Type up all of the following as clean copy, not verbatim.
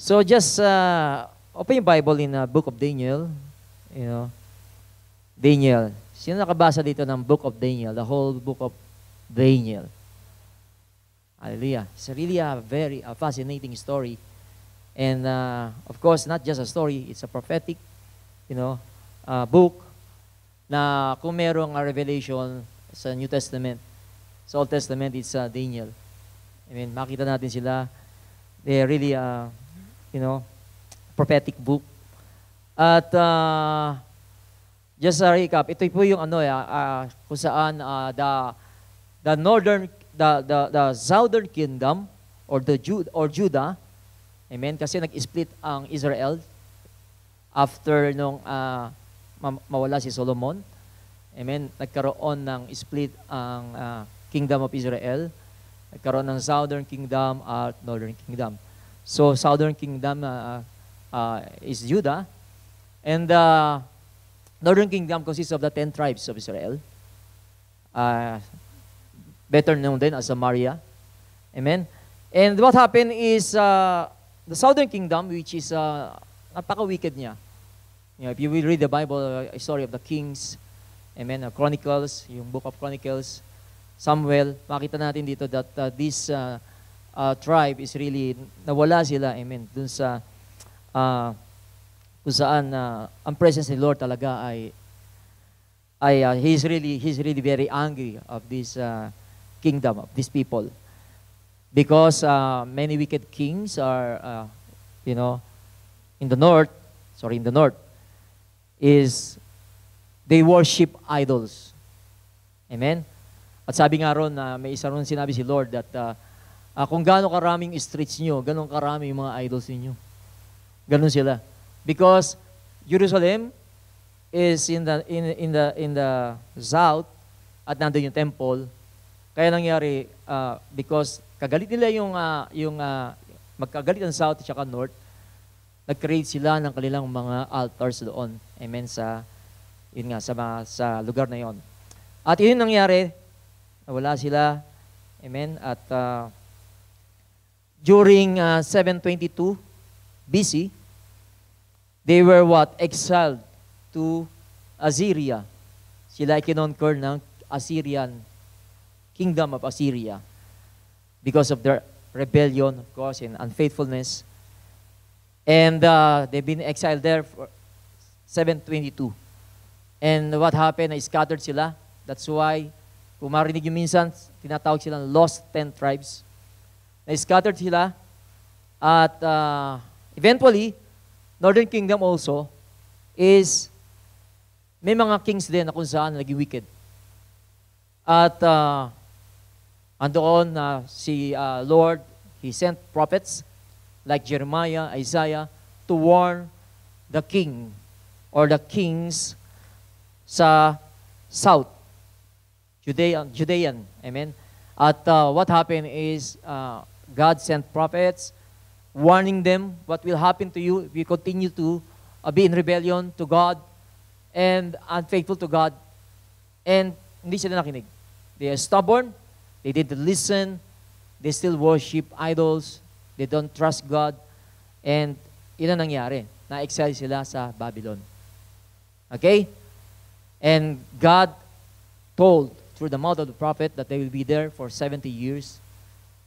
So just open yung Bible in Book of Daniel. You know, Daniel. Sino nakabasa dito ng Book of Daniel? The whole Book of Daniel. Hallelujah. It's really a very fascinating story. And of course, not just a story, it's a prophetic, book na kung merong revelation sa New Testament, sa Old Testament, it's Daniel. I mean, makita natin sila. They're really, prophetic book. At just a recap, ito po yung kung saan the southern kingdom or Judah, amen, kasi nag-split ang Israel after nung mawala si Solomon. Amen, nagkaroon ng split ang kingdom of Israel. Nagkaroon ng southern kingdom at northern kingdom. So southern kingdom is Judah, and northern kingdom consists of the 10 tribes of Israel. Better known then as Samaria. Amen. And what happened is the southern kingdom, which is napaka-wicked niya. If you will read the Bible, a story of the kings, amen, Chronicles, yung book of Chronicles, Samuel, makita natin dito that this tribe is really, nawala sila, amen, dun sa kung saan ang presence ni Lord talaga he's really very angry of this kingdom, of these people. Because many wicked kings are, in the north, is they worship idols. Amen? At sabi nga ron, may isa ron sinabi si Lord that kung gaano karaming streets nyo, gaano karami yung mga idols ninyo. Ganon sila. Because Jerusalem is in the south at nandun yung temple. Kaya nangyari, because kagalit nila yung magkagalit ng south at saka north, nag-create sila ng kanilang mga altars doon. Amen, sa lugar na yon. At yun nangyari, nawala sila. Amen. At during 722 BC, they were exiled to Assyria. Sila ay kinonquer ng Assyrian kingdom of Assyria because of their rebellion, of course, and unfaithfulness. And they've been exiled there for 722. And what happened, scattered sila. That's why, kung marinig yung minsan, tinatawag silang lost 10 tribes. Na-scattered sila. At eventually, Northern Kingdom also is, may mga kings din na kung saan naging wicked. At andoon si Lord, He sent prophets like Jeremiah, Isaiah, to warn the king or the kings sa south, Judean, amen. At what happened is God sent prophets warning them what will happen to you if you continue to be in rebellion to God and unfaithful to God. And hindi sila nakinig. They are stubborn, they didn't listen, they still worship idols, they don't trust God, and yun ang nangyari. Na-exile sila sa Babylon. Okay? And God told through the mouth of the prophet that they will be there for 70 years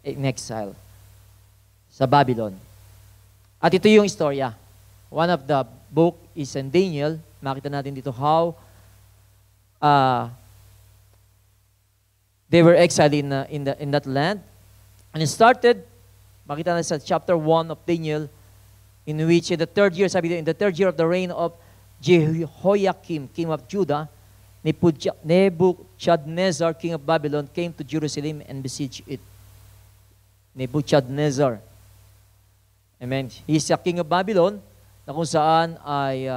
in exile sa Babylon. At ito yung istorya. One of the book is in Daniel. Makita natin dito how they were exiled in that land. And it started, makita natin sa chapter 1 of Daniel, in which in the third year, sabi dito, in the third year of the reign of Jehoiakim, king of Judah, Nebuchadnezzar, king of Babylon, came to Jerusalem and besieged it. Nebuchadnezzar. Amen. He's a king of Babylon, na kung saan ay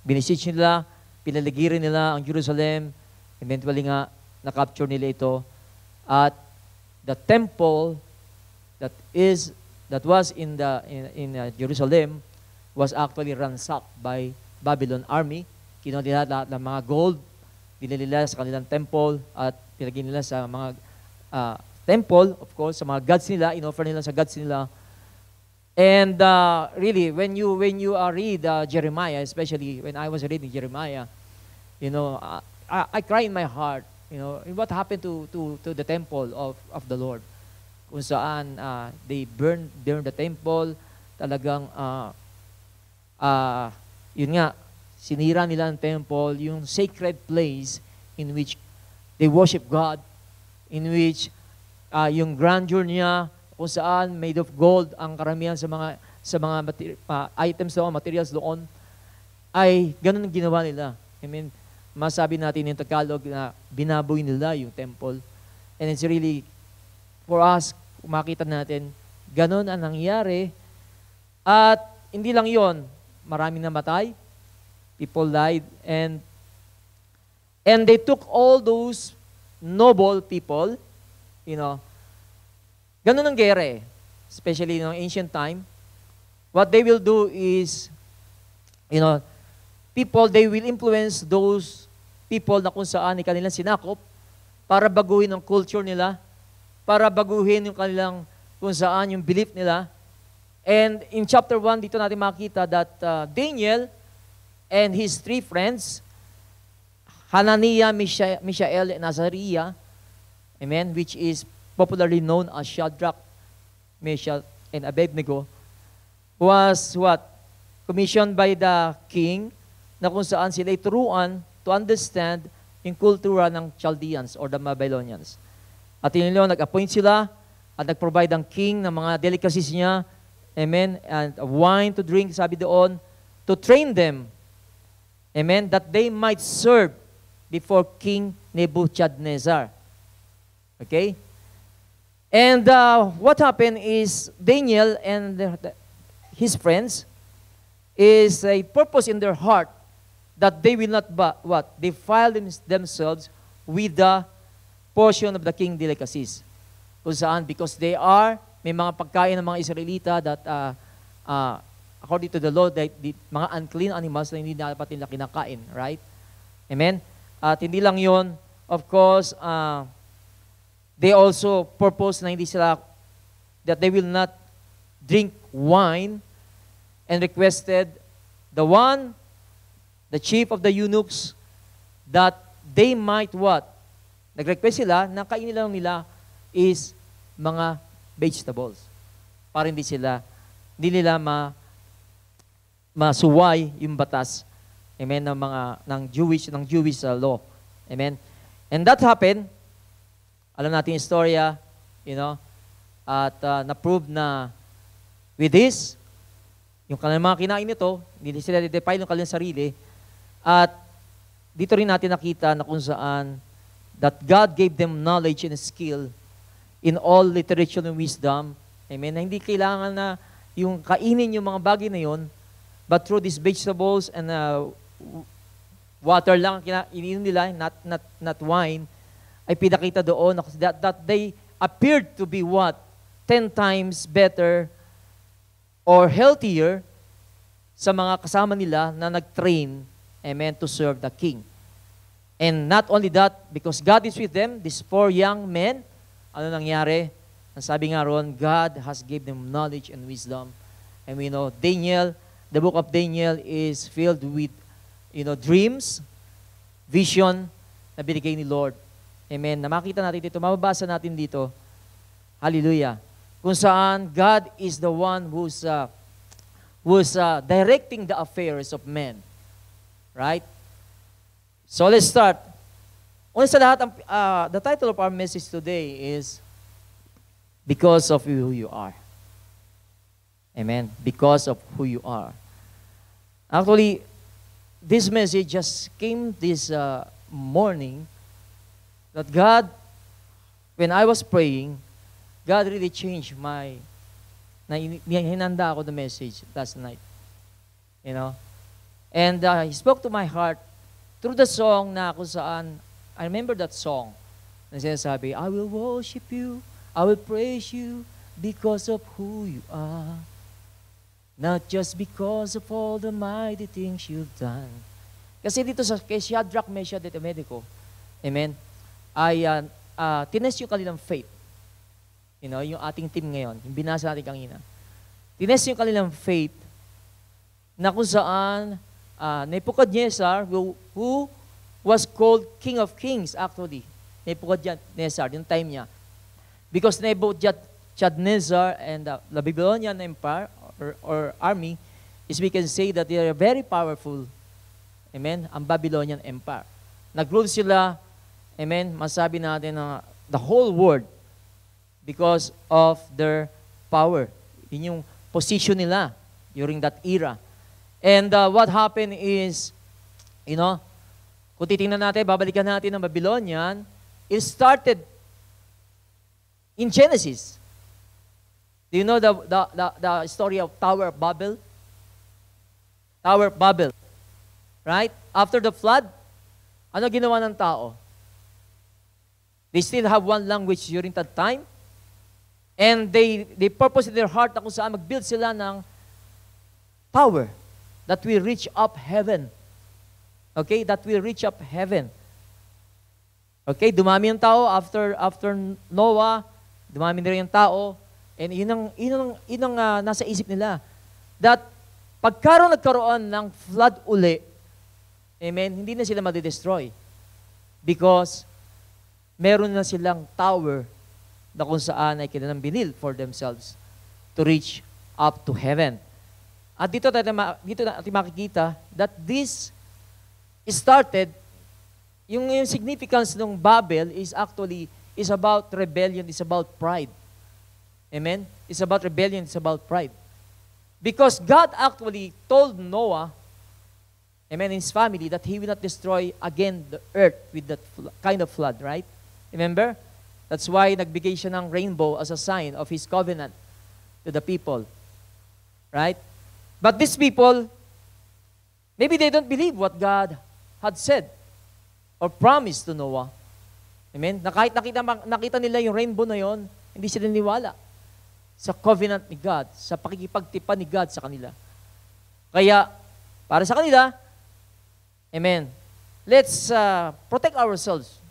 binisiege nila, pinaligiran nila ang Jerusalem. Eventually nga, na-capture nila ito. At the temple that was in Jerusalem was actually ransacked by Babylon army. Kinuha nila lahat ng mga gold, binili nila sa kanilang temple at pinagin nila sa mga temple, of course, sa mga gods nila, in-offer nila sa gods nila. And really, when you read Jeremiah, especially when I was reading Jeremiah, you know, I cry in my heart, you know, what happened to the temple of the Lord, kung saan they burned the temple, talagang yun nga, sinira nila ang temple, yung sacred place in which they worship God, in which yung grandeur niya, kung saan made of gold ang karamihan sa mga items doon, materials doon, ay ganun ang ginawa nila. I mean, masabi natin in Tagalog na binaboy nila yung temple. And it's really, for us, makita natin, ganun ang nangyari. At hindi lang yon, maraming namatay, people died, and they took all those noble people, you know, ganun ang gera eh. Especially in ancient time. What they will do is, you know, people, they will influence those people na kung saan kanilang sinakop para baguhin ang culture nila, para baguhin yung kanilang kung saan yung belief nila. And in chapter 1, dito natin makita that Daniel and his three friends, Hananiah, Mishael, and Azariah, amen, which is popularly known as Shadrach, Meshach, and Abednego, was what? Commissioned by the king na kung saan sila ituruan to understand yung kultura ng Chaldeans or the Babylonians. At yun yun, nag-appoint sila at nag-provide ang king ng mga delicacies niya, amen, and wine to drink, sabi doon, to train them, amen, that they might serve before King Nebuchadnezzar. Okay? And what happened is Daniel and his friends is a purpose in their heart that they will not defile themselves with the portion of the king delicacies. Kung saan? Because may mga pagkain ng mga Israelita that according to the law, the mga unclean animals na hindi dapat nila kinakain, right? Amen? At hindi lang yon, of course, they also purpose na hindi sila, that they will not drink wine, and requested the chief of the eunuchs, that they might what? Nag-request sila na kainin lang nila is mga vegetables. Para hindi nila masuway yung batas, amen, ng Jewish law. Amen. And that happened. Alam natin yung istorya, you know, at na-prove na with this, yung kanilang mga kinain nito, hindi sila defile ng kanilang sarili, at dito rin natin nakita na kung saan that God gave them knowledge and skill in all literature and wisdom. Amen. Na hindi kailangan na yung kainin yung mga bagay na yon, but through these vegetables and water lang ininom nila, not wine, ay pinakita doon that they appeared to be what? 10 times better or healthier sa mga kasama nila na nag-train, amen, to serve the king. And not only that, because God is with them, these 4 young men, ano nangyari? Ang sabi nga ron, God has given them knowledge and wisdom. And we know, Daniel, the book of Daniel is filled with, you know, dreams, vision na binigay ni Lord. Amen. Na makita natin dito, mababasa natin dito, hallelujah, kung saan God is the one who's directing the affairs of men. Right? So let's start. Una sa lahat, the title of our message today is Because of Who You Are. Amen. Because of who you are. Actually, this message just came this morning that God, when I was praying, God really changed hinanda ako the message last night. You know? And He spoke to my heart through the song na kung saan, I remember that song, na sinasabi, I will worship you, I will praise you because of who you are. Not just because of all the mighty things you've done. Kasi dito kay Shadrach, Meshach, and Abednego, amen, ay tinest yung kanilang faith. You know, yung ating team ngayon, yung binasa natin kanina. tinest yung kanilang faith na kung saan Nebuchadnezzar, who was called King of Kings actually, Nebuchadnezzar, yung time niya. Because Nebuchadnezzar and the Babylonian Empire or army is we can say that they are very powerful. Amen? Ang Babylonian Empire. Nag-rule sila, amen, masabi natin na the whole world because of their power. Yun yung position nila during that era. And what happened is, kung titingnan natin, babalikan natin ng Babylonian, it started in Genesis. Do you know the story of Tower of Babel? Tower of Babel. Right? After the flood, ano ginawa ng tao? They still have one language during that time. And they purpose in their heart na kung saan mag-build sila ng tower that will reach up heaven. Okay? That will reach up heaven. Okay? Dumami yung tao after Noah. Dumami na rin yung tao. And yun ang nasa isip nila. That nagkaroon ng flood uli, amen, hindi na sila madidestroy. Because meron na silang tower na kung saan ay kanilang binil for themselves to reach up to heaven. At dito natin makikita that this started, yung significance ng Babel is about rebellion, is about pride. Amen? It's about rebellion, it's about pride. Because God actually told Noah, amen, and his family, that he will not destroy again the earth with that kind of flood, right? Remember? That's why nagbigay siya ng rainbow as a sign of his covenant to the people. Right? But these people, maybe they don't believe what God had said or promised to Noah. Amen? Na kahit nakita nila yung rainbow na yon, hindi sila niniwala sa covenant ni God, sa pakikipagtipan ni God sa kanila. Kaya, para sa kanila, amen, let's protect ourselves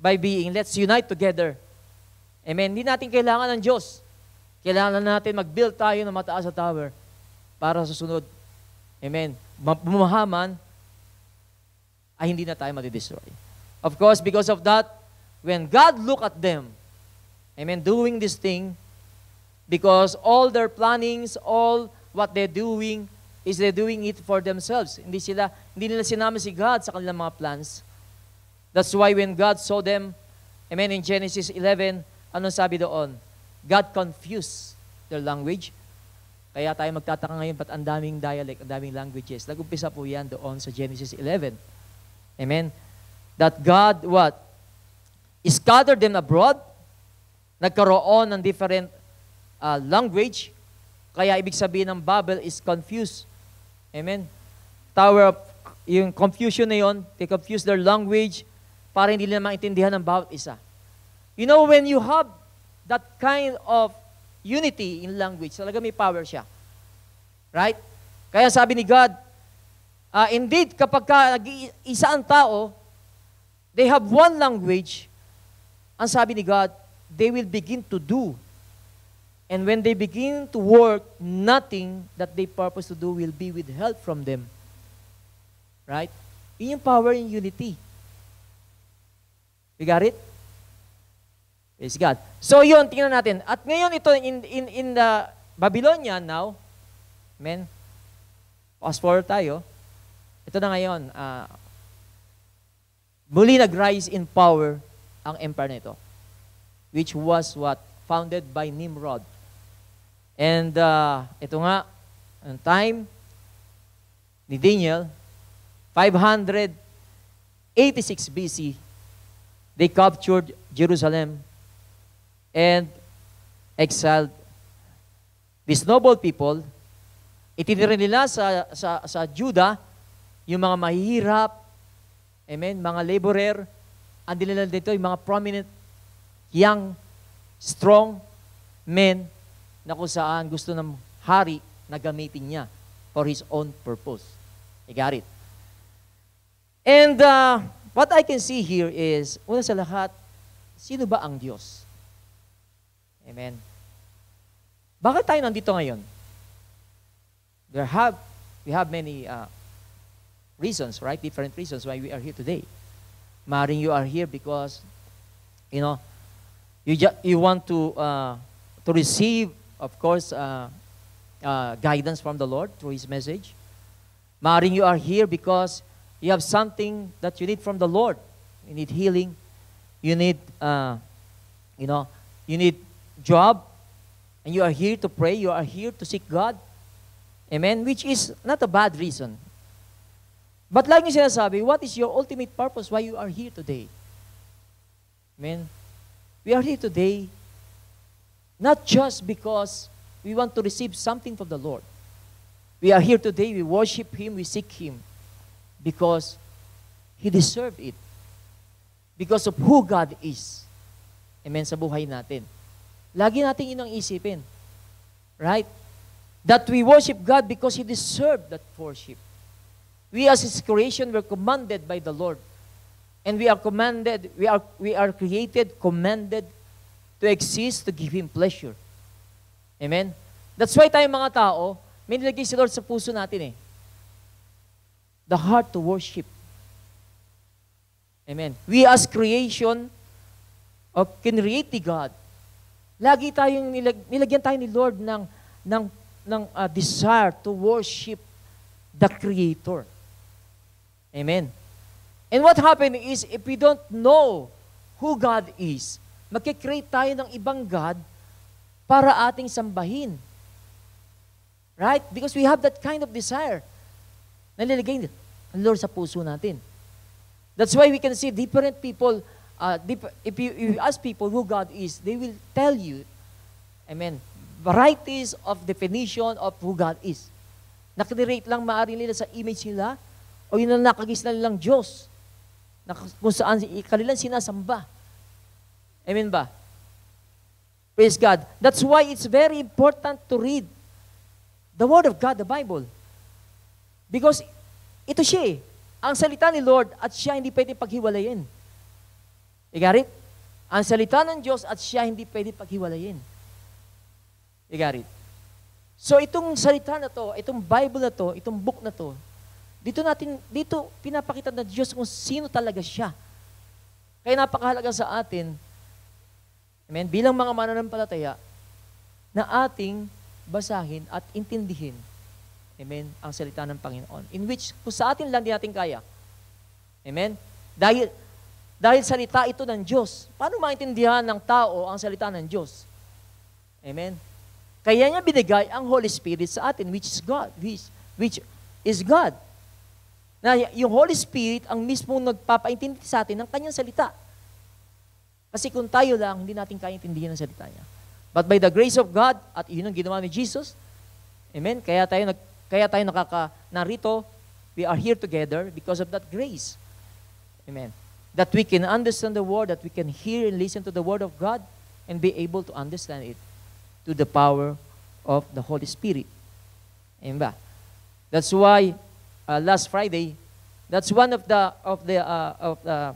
by let's unite together. Amen. Hindi natin kailangan ng Diyos. Kailangan natin mag-build tayo ng mataas na tower para sa sunod. Amen. Bumahaman, ay hindi na tayo madidestroy. Of course, because of that, when God look at them, amen, doing this thing, because all their plannings, all what they're doing, is they're doing it for themselves. Hindi nila sinama si God sa kanilang mga plans. That's why when God saw them, amen, in Genesis 11, anong sabi doon? God confused their language. Kaya tayo magtataka ngayon, ba't ang daming dialect, ang daming languages? Nag-umpisa po yan doon sa Genesis 11. Amen? That God, scattered them abroad, nagkaroon ng different language, kaya ibig sabihin ng Babel is confused. Amen? Yung confusion na yun, they confuse their language para hindi nila maintindihan ng bawat isa. You know, when you have that kind of unity in language, talaga may power siya. Right? Kaya sabi ni God, indeed, kapag nag-iisa ang tao, they have one language, ang sabi ni God, they will begin to do. And when they begin to work, nothing that they purpose to do will be withheld from them. Right? Yun yung power in unity. You got it? Praise God. So yun, tingnan natin. At ngayon ito, in the Babylonian now, amen, fast forward tayo, ito na ngayon, muli nag-rise in power ang empire nito, which was founded by Nimrod. And ito nga, ang time ni Daniel, 586 BC, they captured Jerusalem and exiled these noble people. Itinira nila sa Judah yung mga mahihirap, amen, mga laborer, andin nila dito yung mga prominent, young, strong men na kung saan gusto ng hari na gamitin niya for his own purpose. I got it. And what I can see here is, una sa lahat, sino ba ang Diyos? Amen. Bakit tayo nandito ngayon? There have we have many reasons, right? Different reasons why we are here today. Maring you are here because, you know, you want to receive, of course, guidance from the Lord through His message. Maring you are here because you have something that you need from the Lord. You need healing. You need, you need job, and you are here to pray. You are here to seek God. Amen? Which is not a bad reason. But like yung sinasabi, what is your ultimate purpose why you are here today? Amen? We are here today not just because we want to receive something from the Lord. We are here today, we worship Him, we seek Him because He deserved it. Because of who God is. Amen, sa buhay natin. Lagi natin yun ang isipin. Right? That we worship God because He deserved that worship. We as His creation were commanded by the Lord. And we are commanded, we are created, commanded to exist, to give Him pleasure. Amen? That's why tayong mga tao, may nilagay si Lord sa puso natin eh. The heart to worship. Amen. We as creation of created God, lagi tayong nilagyan tayo ni Lord ng desire to worship the Creator. Amen. And what happened is, if we don't know who God is, magkikreate tayo ng ibang God para ating sambahin. Right? Because we have that kind of desire. Nalilagay ng Lord sa puso natin. That's why we can see different people, if you ask people who God is, they will tell you, amen, varieties of definition of who God is. Nakalirate lang maaari nila sa image nila, o yun ang nakagis na nilang Diyos, na kung saan kanilang sinasamba. Amen ba? Praise God. That's why it's very important to read the Word of God, the Bible. Because ito siya eh. Ang salita ni Lord at siya hindi pwede paghiwalayin. You got it? Ang salita ng Diyos at siya hindi pwede paghiwalayin. You got it? So itong salita na to, itong Bible na to, itong book na to, dito pinapakita ng Diyos kung sino talaga siya. Kaya napakahalaga sa atin, amen, bilang mga mananampalataya, na ating basahin at intindihin, amen, ang salita ng Panginoon. In which, kung sa atin lang di natin kaya. Amen? Dahil salita ito ng Diyos. Paano maintindihan ng tao ang salita ng Diyos? Amen? Kaya niya binigay ang Holy Spirit sa atin, which is God. Which is God. Na yung Holy Spirit ang mismo nagpapaintindi sa atin ng kanyang salita. Kasi kung tayo lang, hindi natin kaya intindihan ang salita niya. But by the grace of God, at yun ang ginawa ni Jesus, amen, kaya tayo narito, we are here together because of that grace. Amen. That we can understand the Word, that we can hear and listen to the Word of God, and be able to understand it to the power of the Holy Spirit. Amen ba? That's why last Friday, that's one of the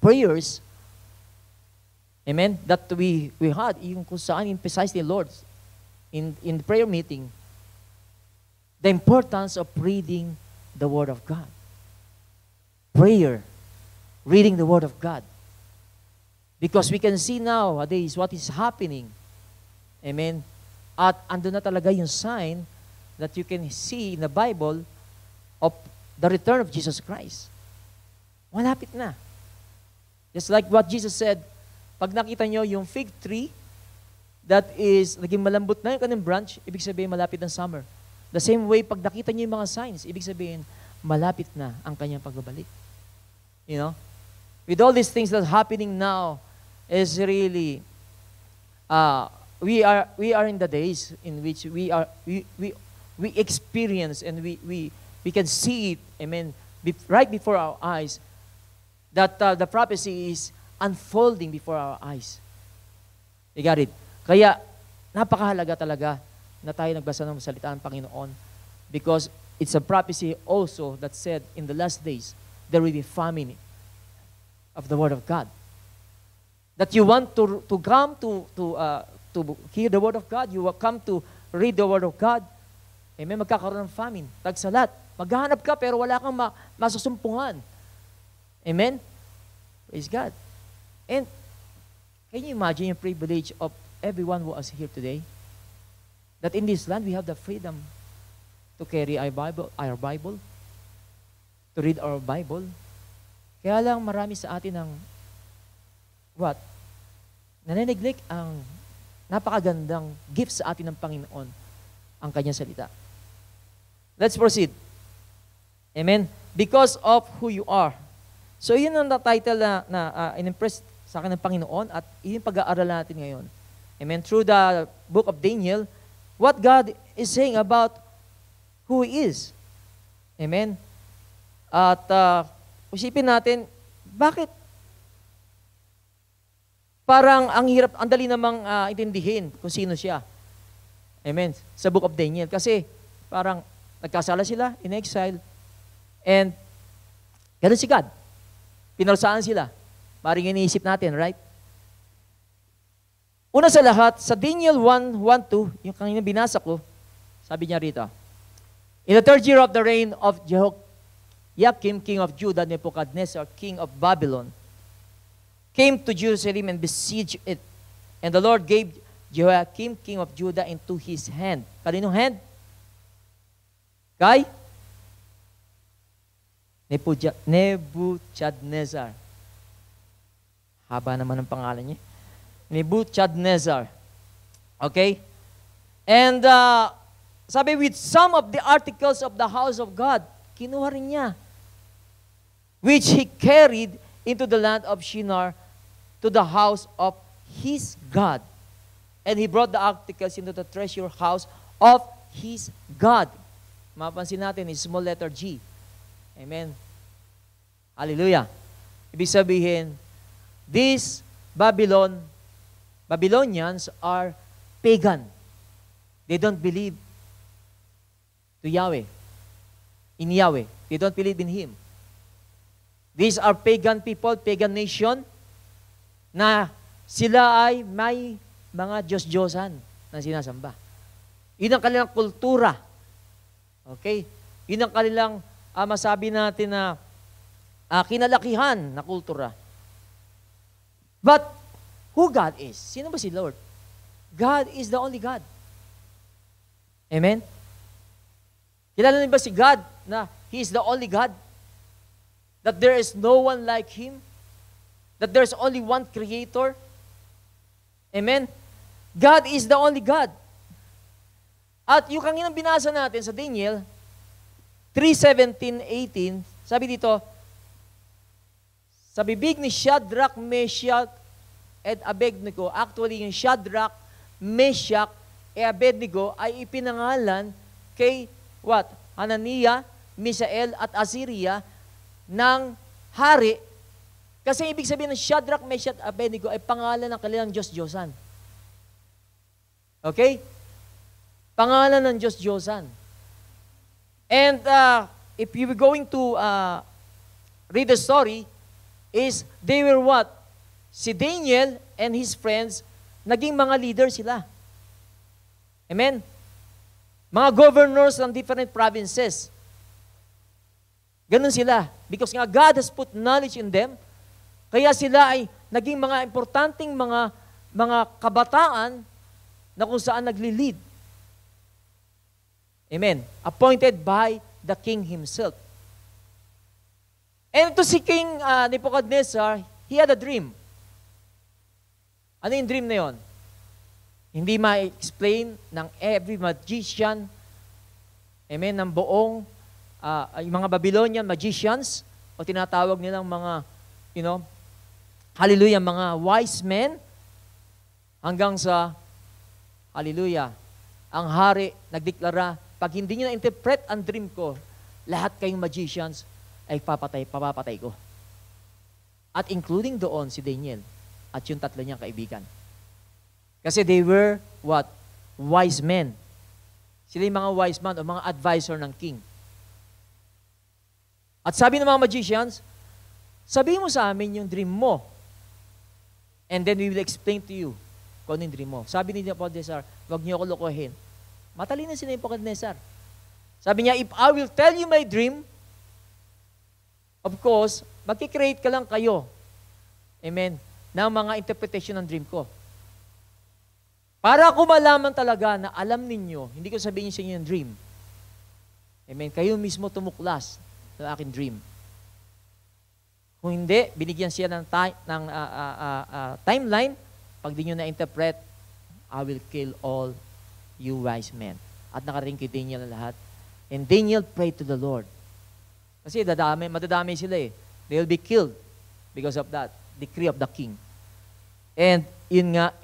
prayers, amen, that we had, yung kung saan emphasize the Lord in the prayer meeting, the importance of reading the Word of God. Prayer, reading the Word of God. Because we can see nowadays what is happening. Amen. At ando na talaga yung sign that you can see in the Bible of the return of Jesus Christ. Malapit na. Just like what Jesus said, pag nakita nyo yung fig tree that is naging malambot na yung kanyang branch, ibig sabihin malapit ng summer. The same way, pag nakita nyo yung mga signs, ibig sabihin, malapit na ang kanyang pagbabalik. You know? With all these things that's happening now, is really, we are in the days in which we experience and we can see it, amen, right before our eyes, that the prophecy is unfolding before our eyes. You got it? Kaya, napakahalaga talaga na tayo nagbasa ng salita ng Panginoon because it's a prophecy also that said in the last days, there will be famine of the Word of God. That you want to come to hear the Word of God, you will come to read the Word of God, Amen? Magkakaroon ng famine, tagsalat. Maghahanap ka pero wala kang masusumpungan. Amen? Praise God. And can you imagine yung privilege of everyone who is here today? That in this land, we have the freedom to carry our Bible, to read our Bible. Kaya lang marami sa atin ang nanineglect ang napakagandang gift sa atin ng Panginoon, ang Kanyang salita. Let's proceed. Amen? Because of who you are. So yun ang title na in-impress sa akin ng Panginoon at yun pag-aaral natin ngayon. Amen? Through the book of Daniel, what God is saying about who He is. Amen? At usipin natin, bakit parang ang hirap, ang dali namang intindihin kung sino siya. Amen? Sa book of Daniel. Kasi parang nagkasala sila in exile and ganun si God. Pinarusahan sila. Maring iniisip natin, right? Una sa lahat, sa Daniel 1:1-2, yung kanina binasa ko, sabi niya rito, in the third year of the reign of Jehoiakim, king of Judah, Nebuchadnezzar, king of Babylon, came to Jerusalem and besieged it. And the Lord gave Jehoiakim, king of Judah, into his hand. Kaninong hand? Kay Nebuchadnezzar. Haba naman ang pangalan niya. Nebuchadnezzar. Okay? And sabi, with some of the articles of the house of God, kinuha rin niya, which he carried into the land of Shinar to the house of his God. And he brought the articles into the treasure house of his God. Mapansin natin, is small letter G. Amen. Hallelujah. Ibig sabihin, these Babylonians are pagan. They don't believe to Yahweh. In Yahweh. They don't believe in Him. These are pagan people, pagan nation, na sila ay may mga Diyos-Diyosan na sinasamba. Yun ang kanilang kultura. Okay? Yun ang kanilang, masabi natin na kinalakihan na kultura. But, who God is? Sino ba si Lord? God is the only God. Amen? Kilala niyo ba si God na He is the only God? That there is no one like Him? That there's only one Creator? Amen? God is the only God. At yung kanginang binasa natin sa Daniel 3:17-18, sabi dito, sa bibig ni Shadrach, Meshach, and Abednego, actually yung Shadrach, Meshach, and Abednego ay ipinangalan kay Hananiah, Misael, at Azariah ng hari. Kasi ibig sabihin ng Shadrach, Meshach, at Abednego ay pangalan ng kanilang Diyos-Diyosan. Okay? Pangalan ng Diyos-Diyosan. And if you were going to read the story, is they were what? Si Daniel and his friends, naging mga leader sila. Amen? Mga governors ng different provinces. Ganun sila. Because nga God has put knowledge in them, kaya sila ay naging mga importanteng mga kabataan na kung saan nagli-lead. Amen. Appointed by the king himself. And ito si King Nebuchadnezzar, he had a dream. Ano yung dream na yon? Hindi ma-explain ng every magician, amen, ng buong, yung mga Babylonian magicians, o tinatawag nilang mga, hallelujah, mga wise men, hanggang sa, hallelujah, ang hari nagdeklara, pag hindi niyo na-interpret ang dream ko, lahat kayong magicians ay papapatay ko. At including doon si Daniel at yung tatlo niyang kaibigan. Kasi they were what? Wise men. Sila yung mga wise man o mga advisor ng king. At sabi ng mga magicians, sabihin mo sa amin yung dream mo. And then we will explain to you kung ano yung dream mo. Sabi ni Nebuchadnezzar, wag niyo ako lokohin. Matalino si Nebuchadnezzar. Sabi niya, if I will tell you my dream, of course, magkikreate ka lang kayo. Amen. Ng mga interpretation ng dream ko. Para ko malaman talaga na alam ninyo, hindi ko sabihin sa inyo yung dream. Amen. Kayo mismo tumuklas sa aking dream. Kung hindi, binigyan siya ng timeline. Pag di nyo na-interpret, I will kill all you wise men. At nakarinig kay Daniel na lahat. And Daniel prayed to the Lord. Kasi madadami sila eh. They will be killed because of that decree of the king. And yun nga,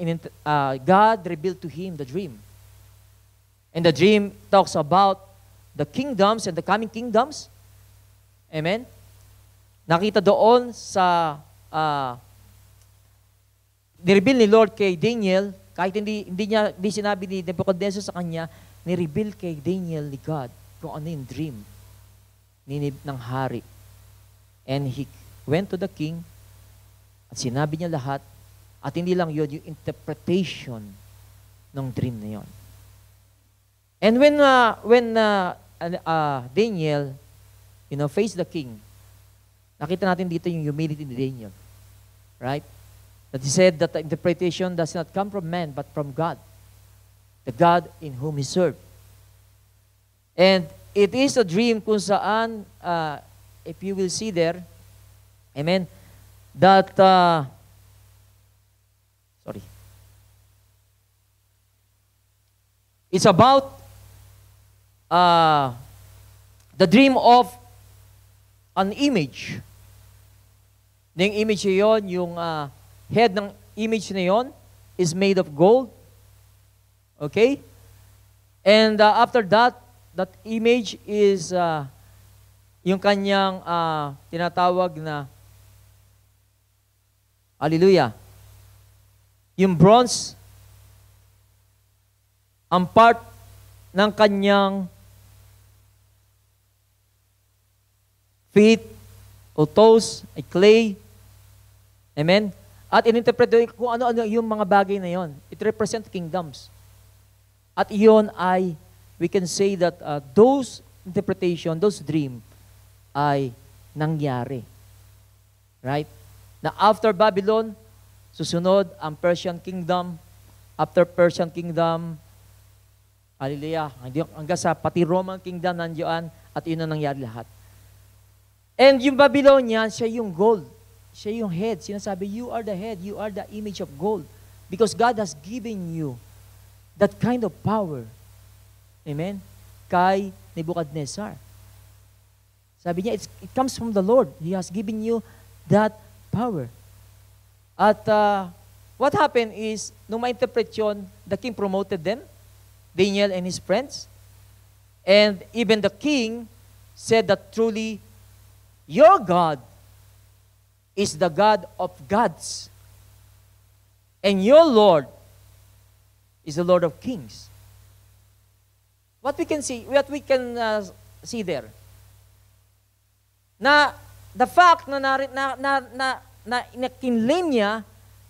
God revealed to him the dream. And the dream talks about the kingdoms and the coming kingdoms. Amen? Nakita doon sa ni-reveal ni Lord kay Daniel, kahit hindi sinabi ni Nebuchadnezzar sa kanya, ni-reveal kay Daniel ni God kung ano yung dream ng hari. And he went to the king at sinabi niya lahat at hindi lang yun, yung interpretation ng dream na yun. And when Daniel, faced the king, nakita natin dito yung humility ni Daniel. Right? That he said that the interpretation does not come from man, but from God. The God in whom he served. And it is a dream kung saan, if you will see there, amen, that, it's about the dream of an image. Yung image na yun, yung head ng image na yun is made of gold. Okay? And after that, that image is yung kanyang tinatawag na hallelujah. Yung bronze, ang part ng kanyang feet o toes ay clay. Amen? At ininterpret kung ano-ano yung mga bagay na yon. It represents kingdoms. At iyon ay, we can say that those interpretation, those dream, ay nangyari. Right? Na after Babylon, susunod ang Persian kingdom. After Persian kingdom, hallelujah, hanggang sa pati Roman kingdom nandiyan at yun ang nangyari lahat. And yung Babylonian, siya yung gold. Siya yung head. Sinasabi, you are the head. You are the image of gold. Because God has given you that kind of power. Amen? Kay Nebuchadnezzar. Sabi niya, it comes from the Lord. He has given you that power. At what happened is, nung ma-interpret yun, the king promoted them, Daniel and his friends. And even the king said that truly, your God is the God of gods. And your Lord is the Lord of kings. What we can see there, na the fact na kinlaim niya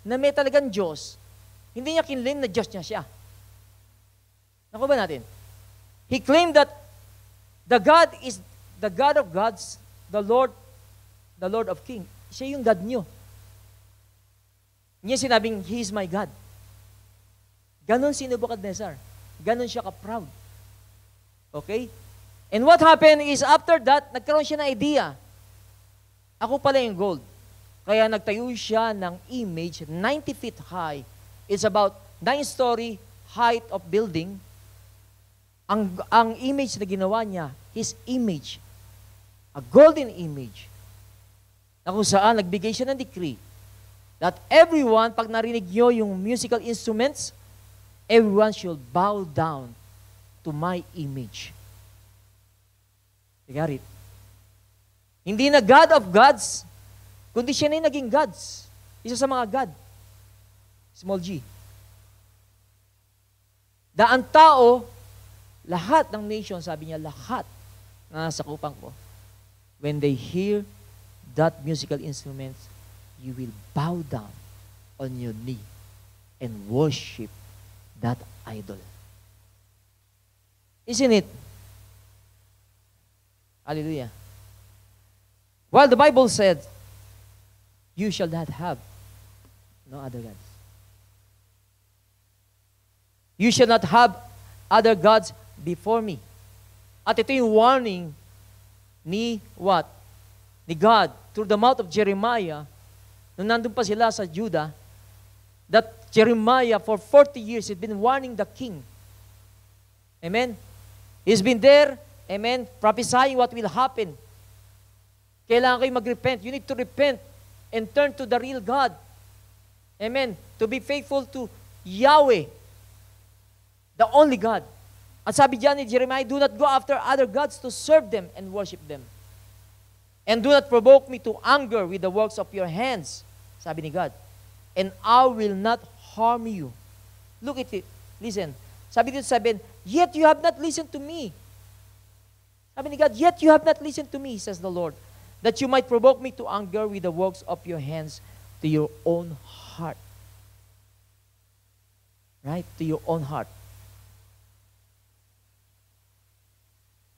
na may talagang Diyos, hindi niya kinlaim na Diyos niya siya. Nakuha ba natin? He claimed that the God is the God of gods, the Lord of kings. Siya yung God niyo. Niya sinabing, He is my God. Ganon si Nebuchadnezzar. Ganon siya ka-proud. Okay? And what happened is, after that, nagkaroon siya ng idea. Ako pala yung gold. Kaya nagtayo siya ng image, 90 feet high. It's about 9-story height of building. Ang image na ginawa niya, His image. A golden image. Na kung saan nagbigay siya ng decree that everyone, pag narinig nyo yung musical instruments, everyone should bow down to my image. You got it? Hindi na God of gods, kundi siya na yung naging gods. Isa sa mga God. Small g. Ang tao, lahat ng nation, sabi niya, lahat na nasa kupang ko, when they hear that musical instruments, you will bow down on your knee and worship that idol. Isn't it? Hallelujah. While the Bible said, you shall not have no other gods. You shall not have other gods before me. At ito yung warning ni what? Ni God through the mouth of Jeremiah, nung nandun pa sila sa Judah, that Jeremiah for 40 years had been warning the king. Amen? He's been there, amen, prophesying what will happen. Kailangan kayo mag-repent. You need to repent and turn to the real God. Amen? To be faithful to Yahweh, the only God. At sabi diyan ni Jeremiah, do not go after other gods to serve them and worship them. And do not provoke me to anger with the works of your hands, sabi ni God. And I will not harm you. Look at it. Listen. Sabi dito 7, yet you have not listened to me. Sabi ni God, yet you have not listened to me, says the Lord, that you might provoke me to anger with the works of your hands to your own heart. Right? To your own heart.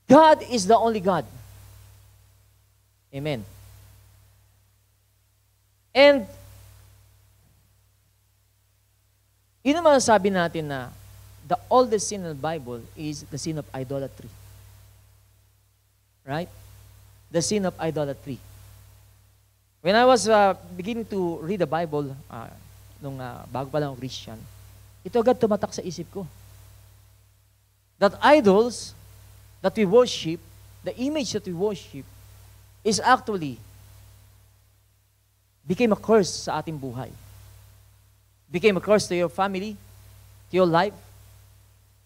God is the only God. Amen. And, yun naman sabi natin na the oldest sin in the Bible is the sin of idolatry. Right? The sin of idolatry. When I was beginning to read the Bible, nung bago pa lang ako Christian, ito agad tumatak sa isip ko. That idols that we worship, the image that we worship, is actually became a curse sa ating buhay. Became a curse to your family, to your life.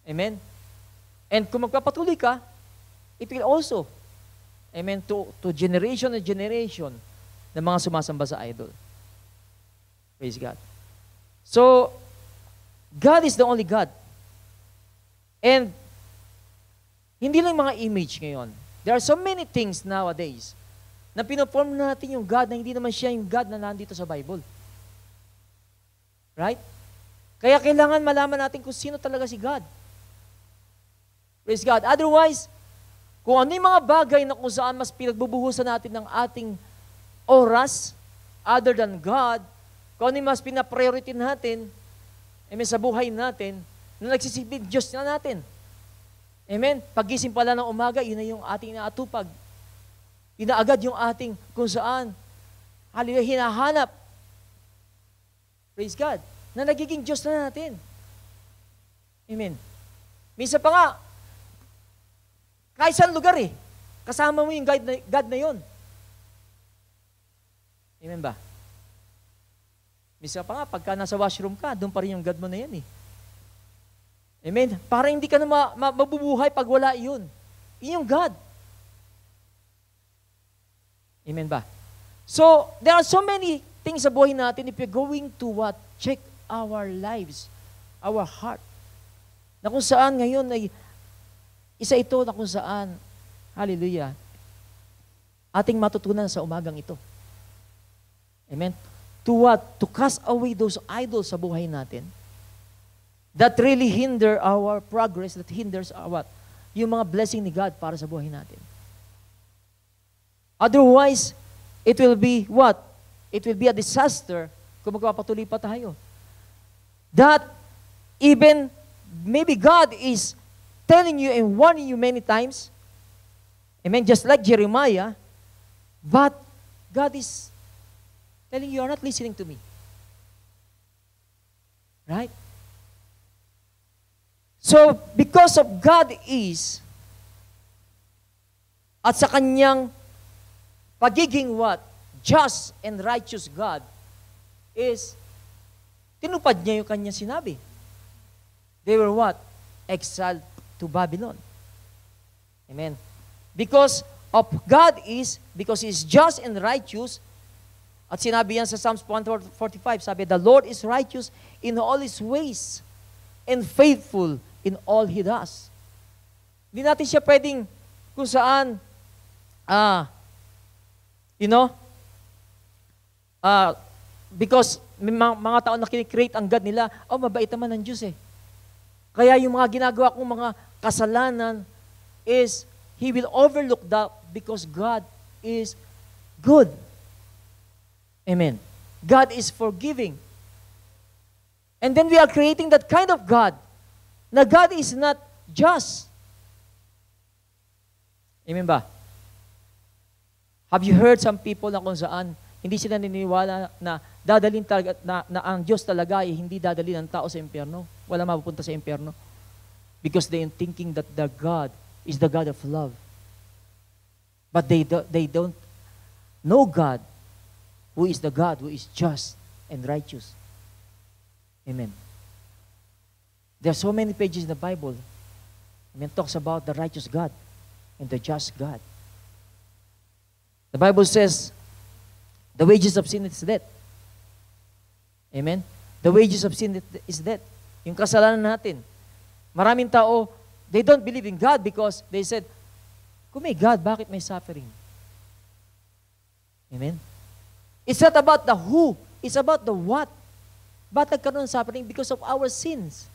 Amen? And kung magpapatuloy ka, it will also, amen, to generation and generation ng mga sumasamba sa idol. Praise God. So, God is the only God. And, hindi lang mga image ngayon. There are so many things nowadays na pinoform natin yung God na hindi naman siya yung God na nandito sa Bible. Right? Kaya kailangan malaman natin kung sino talaga si God. Praise God. Otherwise, kung ano yung mga bagay na kung saan mas pinagbubuhusan natin ng ating oras, other than God, kung ano yung mas pinapriority natin, sa buhay natin, na nagsisilbing Diyos na natin. Amen? Pagising pala ng umaga, yun na yung ating inaatupag. Yun na agad yung ating kung saan, hallelujah, hinahanap. Praise God. Na nagiging Diyos na natin. Amen. Minsan pa nga, kahit saan lugar kasama mo yung God na yun. Amen ba? Minsan pa nga, pagka nasa washroom ka, doon pa rin yung God mo na yan Amen? Para hindi ka na mabubuhay pag wala yun. Yun yung God. Amen ba? So, there are so many things sa buhay natin if you're going to what? Check our lives, our heart. Na kung saan ngayon ay isa ito na kung saan, hallelujah, ating matutunan sa umagang ito. Amen? To what? To cast away those idols sa buhay natin that really hinder our progress, that hinders our what? Yung mga blessing ni God para sa buhay natin. Otherwise, it will be what? It will be a disaster kung magpapatuloy pa tayo. That even maybe God is telling you and warning you many times, amen, just like Jeremiah, but God is telling you, you're not listening to me. Right? So, because of God is, at sa kanyang pagiging what? Just and righteous God, is, tinupad niya yung kanyang sinabi. They were what? Exiled to Babylon. Amen. Because of God is, because He is just and righteous, at sinabi yan sa Psalms 145, sabi, the Lord is righteous in all His ways and faithful in all He does. Hindi natin siya pwedeng kung saan, because may mga tao na kinikreate ang God nila, mabait naman ang Diyos Kaya yung mga ginagawa kong mga kasalanan is He will overlook that because God is good. Amen. God is forgiving. And then we are creating that kind of God, na God is not just. Amen ba? Have you heard some people na kung saan hindi sila naniniwala na dadalhin talaga, na ang Diyos talaga ay hindi dadalhin ng tao sa impyerno? Wala mapupunta sa impyerno. Because they are thinking that their God is the God of love. But they don't know God, who is the God who is just and righteous. Amen. There are so many pages in the Bible. Amen. Talks about the righteous God and the just God. The Bible says, the wages of sin is death. Amen. The wages of sin is death. Yung kasalanan natin. Maraming tao, they don't believe in God because they said, kung may God, bakit may suffering? Amen. It's not about the who, it's about the what. Ba't nagkaroon ng suffering? Because of our sins.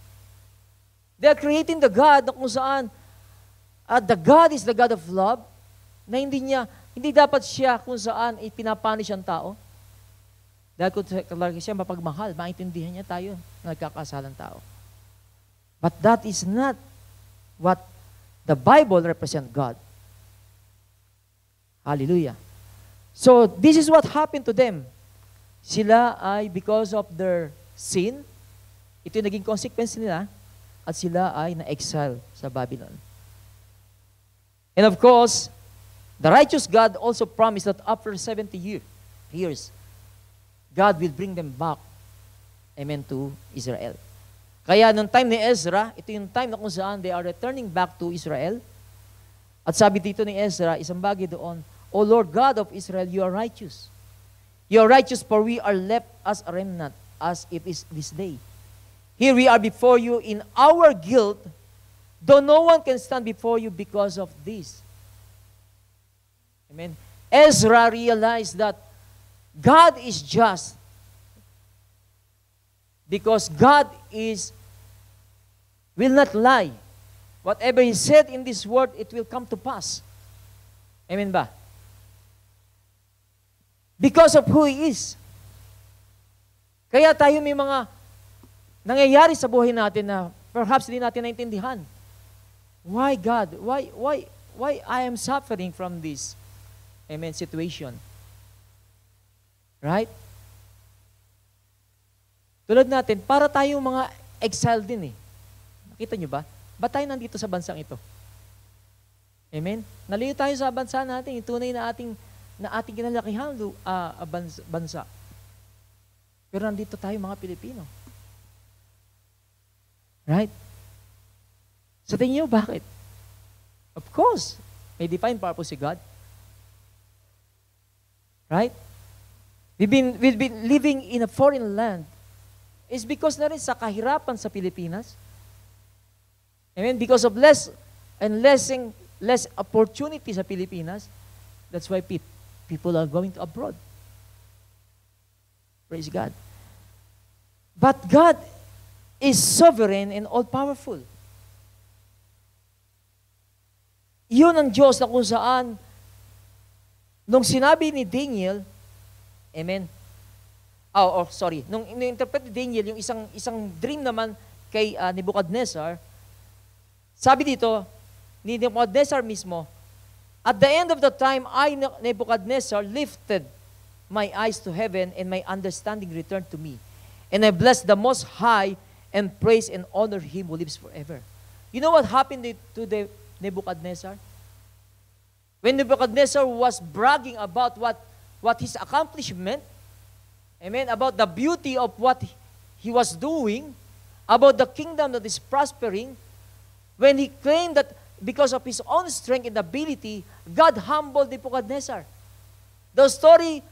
They are creating the God na kung saan the God is the God of love, na hindi dapat siya kung saan ipinapunish ang tao. Dahil kung talaga siya mapagmahal, maintindihan niya tayo na nagkakasalang tao. But that is not what the Bible represents God. Hallelujah. So, this is what happened to them. Sila ay, because of their sin, ito yung naging consequence nila, at sila ay na-exile sa Babylon. And of course, the righteous God also promised that after 70 years, God will bring them back, amen, to Israel. Kaya nung time ni Ezra, ito yung time na kung saan they are returning back to Israel. At sabi dito ni Ezra, isang bagay doon, O Lord God of Israel, you are righteous. You are righteous, for we are left as a remnant, as it is this day. Here we are before you in our guilt, though no one can stand before you because of this. Amen. Ezra realized that God is just because God will not lie. Whatever He said in this word, it will come to pass. Amen ba? Because of who He is. Kaya tayo may mga nangyayari sa buhay natin na perhaps hindi natin naintindihan. Why God? Why I am suffering from this, amen, situation? Right? Tulad natin, para tayong mga exile din eh. Nakita nyo ba? Ba't tayo nandito sa bansang ito? Amen? Nalayo tayo sa bansa natin, tunay na ating kinalakihan bansa. Pero nandito tayo mga Pilipino. Right? Sa tingin nyo, bakit? Of course, may divine purpose si God. Right? We've been living in a foreign land. It's because na rin sa kahirapan sa Pilipinas. Amen? Because of less opportunity sa Pilipinas, that's why people are going to abroad. Praise God. But God is sovereign and all-powerful. Yun ang Diyos na kung saan, nung sinabi ni Daniel, amen, nung in-interpret ni Daniel, yung isang dream naman kay Nebuchadnezzar, sabi dito, ni Nebuchadnezzar mismo, at the end of the time, I, Nebuchadnezzar, lifted my eyes to heaven and my understanding returned to me. And I blessed the Most High and praise and honor Him who lives forever. You know what happened to Nebuchadnezzar? When Nebuchadnezzar was bragging about what his accomplishment, amen, about the beauty of what he was doing, about the kingdom that is prospering, when he claimed that because of his own strength and ability, God humbled Nebuchadnezzar. The story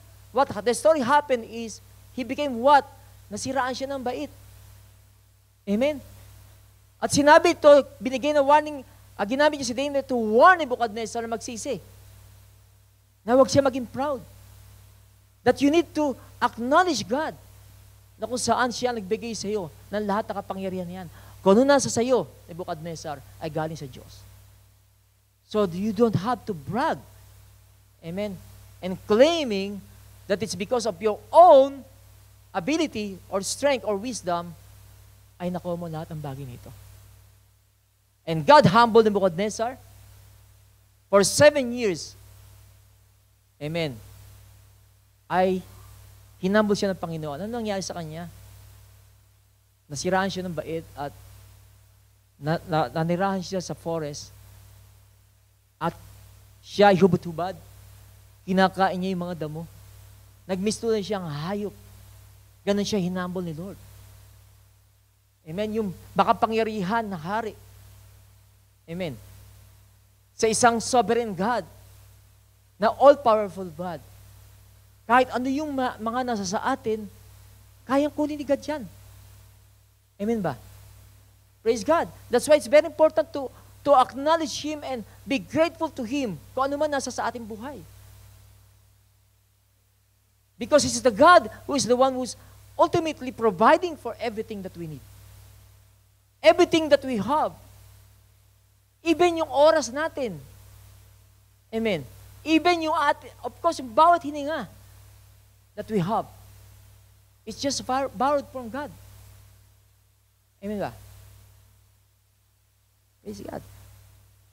happened is, he became what? Nasiraan siya ng bait. Amen? At sinabi ito, binigay na warning, ginamit niya si Daniel to warn Nebuchadnezzar na magsisi. Na huwag siya maging proud. That you need to acknowledge God na kung saan siya nagbigay sa iyo ng lahat ng kapangyarihan niyan. Kung ano nasa sa iyo, Nebuchadnezzar, ay galing sa Diyos. So you don't have to brag. Amen? And claiming that it's because of your own ability or strength or wisdom, ay nakuha mo lahat ng bagay nito. And God humbled Nebuchadnezzar for 7 years. Amen. Ay hinumble siya ng Panginoon. Ano nangyari sa kanya? Nasiraan siya ng bait at nanirahan siya sa forest at siya ay hubad-hubad. Kinakain niya yung mga damo. Nagmistulan siyang hayop. Ganon siya hinumble ni Lord. Amen. Yung makapangyarihan na hari. Amen. Sa isang sovereign God na all-powerful God. Kahit ano yung mga nasa sa atin, kayang kunin ni God yan. Amen ba? Praise God. That's why it's very important to acknowledge Him and be grateful to Him kung ano man nasa sa ating buhay. Because He's the God who is the one who's ultimately providing for everything that we need. Everything that we have. Even yung oras natin. Amen. Even yung of course, yung bawat hininga that we have, it's just borrowed from God. Amen ba? Praise God.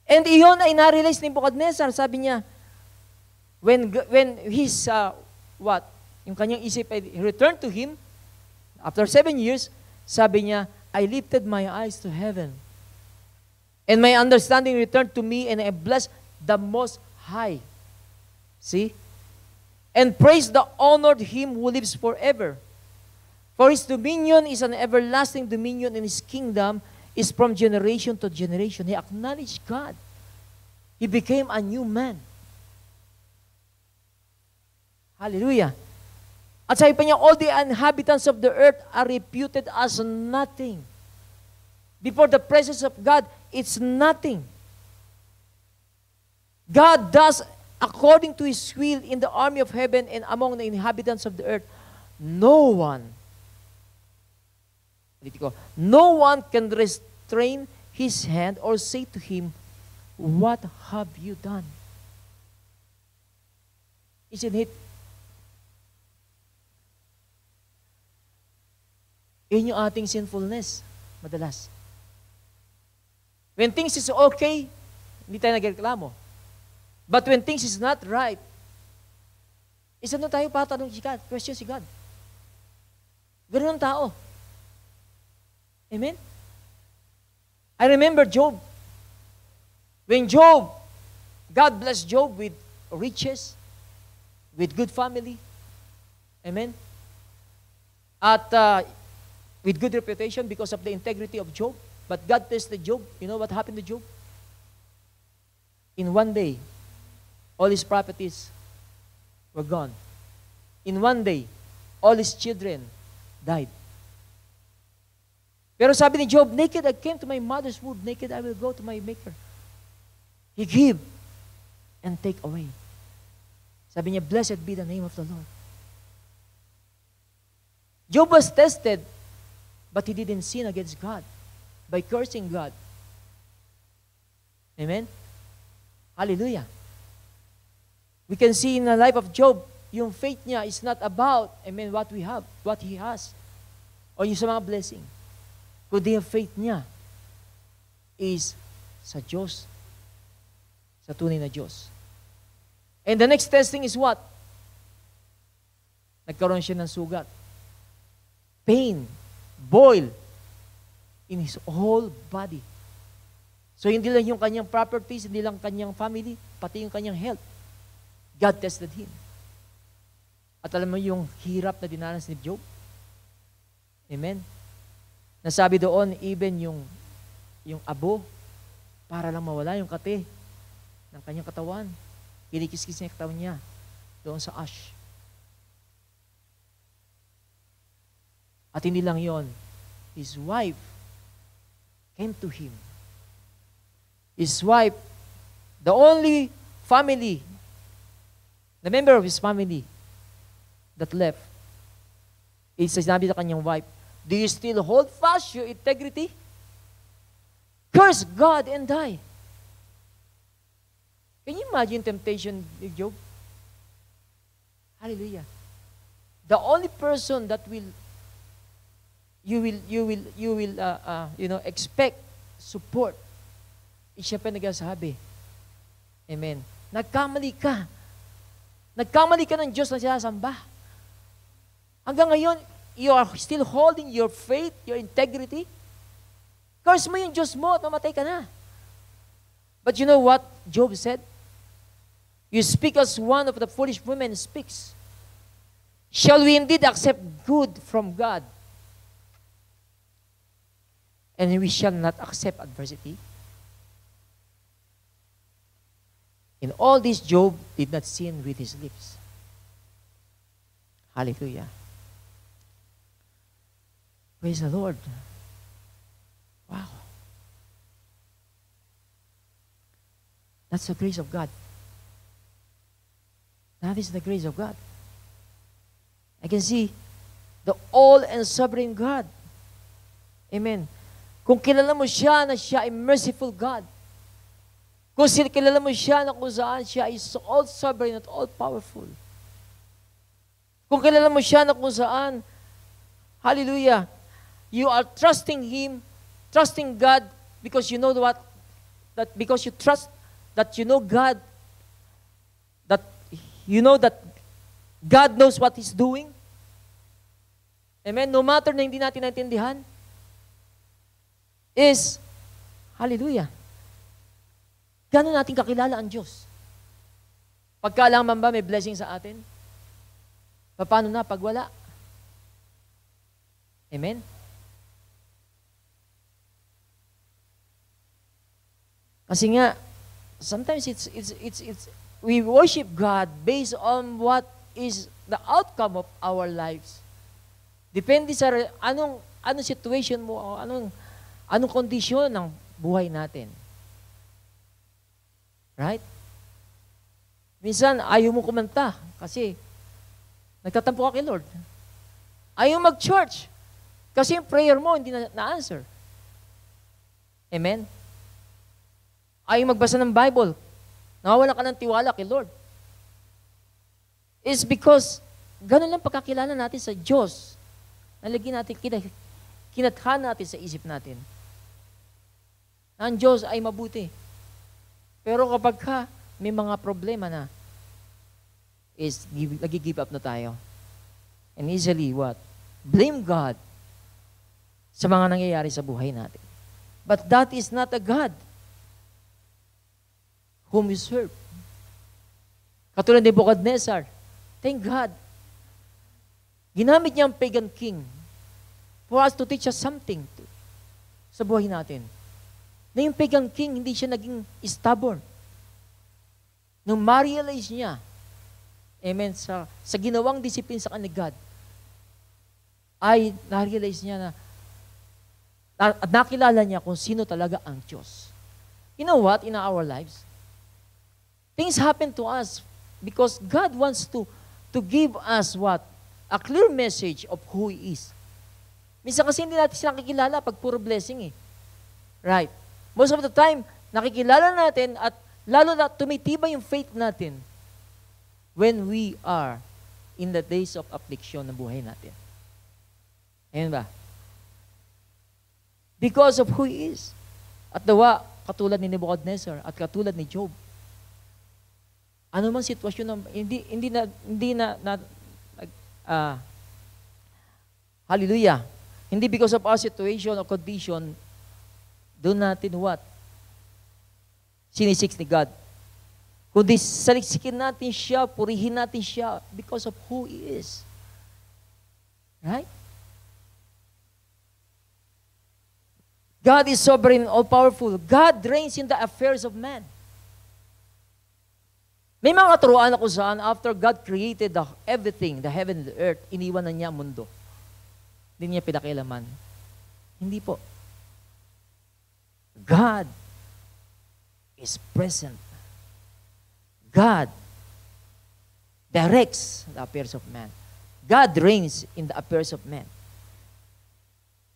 And iyon ay na-realize ni Nebuchadnezzar, sabi niya, when his, yung kanyang isip ay returned to him, after 7 years, sabi niya, I lifted my eyes to heaven, and my understanding returned to me, and I blessed the Most High. See? And praise the honored Him who lives forever. For His dominion is an everlasting dominion, and His kingdom is from generation to generation. He acknowledged God. He became a new man. Hallelujah. At sabi pa niya, all the inhabitants of the earth are reputed as nothing. Before the presence of God, it's nothing. God does according to His will in the army of heaven and among the inhabitants of the earth. No one can restrain His hand or say to Him, what have you done? Isn't it? Yun yung ating sinfulness, madalas. When things is okay, hindi tayo nagreklamo. But when things is not right, isa na tayo patanong si God, question si God. Ganun ang tao. Amen? I remember Job. When God blessed Job with riches, with good family. Amen? At with good reputation because of the integrity of Job. But God tested Job. You know what happened to Job? In one day, all his properties were gone. In one day, all his children died. Pero sabi ni Job, naked I came to my mother's womb, naked I will go to my Maker. He give and take away. Sabi niya, blessed be the name of the Lord. Job was tested, but he didn't sin against God by cursing God. Amen? Hallelujah. We can see in the life of Job, yung faith niya is not about, what we have, what he has, o yung sa mga blessing. Kundi yung faith niya is sa Diyos, sa tunay na Diyos. And the next testing is what? Nagkaroon siya ng sugat. Pain, boil, in his whole body. So hindi lang yung kanyang properties, hindi lang kanyang family, pati yung kanyang health. God tested him. At alam mo yung hirap na dinanas ni Job? Amen? Nasabi doon, even yung abo, para lang mawala yung kate ng kanyang katawan. Kinikis-kis niya yung katawan niya doon sa ash. At hindi lang yon, his wife came to him. His wife, the only family, the member of his family that left, is sinabi sa kanyang wife, do you still hold fast your integrity? Curse God and die. Can you imagine temptation with Job? Hallelujah. The only person that you will expect support is siya pa nagsasabi. Amen. Nagkamali ka. Nagkamali ka ng Diyos na sinasamba. Hanggang ngayon, you are still holding your faith, your integrity. Curse mo yung Diyos mo at mamatay ka na. But you know what Job said? You speak as one of the foolish women speaks. Shall we indeed accept good from God, and we shall not accept adversity? In all this, Job did not sin with his lips. Hallelujah. Praise the Lord. Wow. That's the grace of God. That is the grace of God. I can see the all and sovereign God. Amen. Kung kilala mo siya na siya ay merciful God, kung kilala mo siya na kung saan siya is all sovereign at all powerful, kung kilala mo siya na kung saan, hallelujah, you are trusting Him, trusting God, because you know what, that because you trust, that you know God, that you know that God knows what He's doing. Amen? No matter na hindi natin naintindihan, is, hallelujah, gano'n natin kakilala ang Diyos? Pagkalaman ba may blessing sa atin? Paano na pag wala? Amen? Kasi nga, sometimes we worship God based on what is the outcome of our lives. Depende sa anong situation mo, o anong kondisyon ng buhay natin. Right? Minsan, ayaw mo kumanta kasi nagtatampo ka kay Lord. Ayaw mag-church kasi yung prayer mo hindi na-answer. Amen? Ayaw magbasa ng Bible. Nawawala ka ng tiwala kay Lord. It's because ganun lang pagkakilala natin sa Diyos. Nalagyan natin, kinathan natin sa isip natin. Ang Diyos ay mabuti. Pero kapag may mga problema na, is nag-give up na tayo. And easily, what? Blame God sa mga nangyayari sa buhay natin. But that is not a God whom we serve. Katulad ni Nebuchadnezzar, thank God, ginamit niya ang pagan king for us to teach us something sa buhay natin. Na yung pagan king, hindi siya naging stubborn. Nung ma-realize niya, amen, sa ginawang discipline sa kanya God, ay na-realize niya na nakilala niya kung sino talaga ang Diyos. You know what? In our lives, things happen to us because God wants to give us what? A clear message of who He is. Minsan kasi hindi natin siya nakikilala pag puro blessing eh. Right? Most of the time, nakikilala natin at lalo na tumitibay yung faith natin when we are in the days of affliction ng buhay natin. Ayan ba? Because of who He is. At dawa, katulad ni Nebuchadnezzar at katulad ni Job. Ano man sitwasyon na hallelujah. Hindi because of our situation or condition, doon natin what? Sinisik ni God. Kundi saliksikin natin siya, purihin natin siya because of who He is. Right? God is sovereign and all-powerful. God reigns in the affairs of man. May mga turuan ako saan after God created everything, the heaven and the earth, iniwan na niya ang mundo. Hindi niya pinakialaman. Hindi po. God is present. God directs the affairs of man. God reigns in the affairs of man.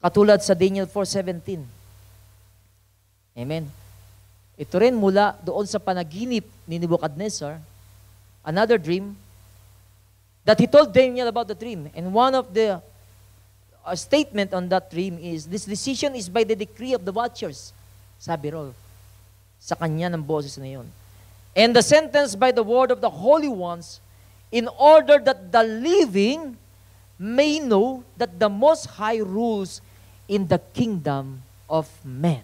Katulad sa Daniel 4:17. Amen. Ito rin mula doon sa panaginip ni Nebuchadnezzar, another dream, that he told Daniel about the dream. And one of the statement on that dream is, this decision is by the decree of the watchers. Sabi raw, sa kanya ng boses na yun. And the sentence by the word of the holy ones, in order that the living may know that the Most High rules in the kingdom of men.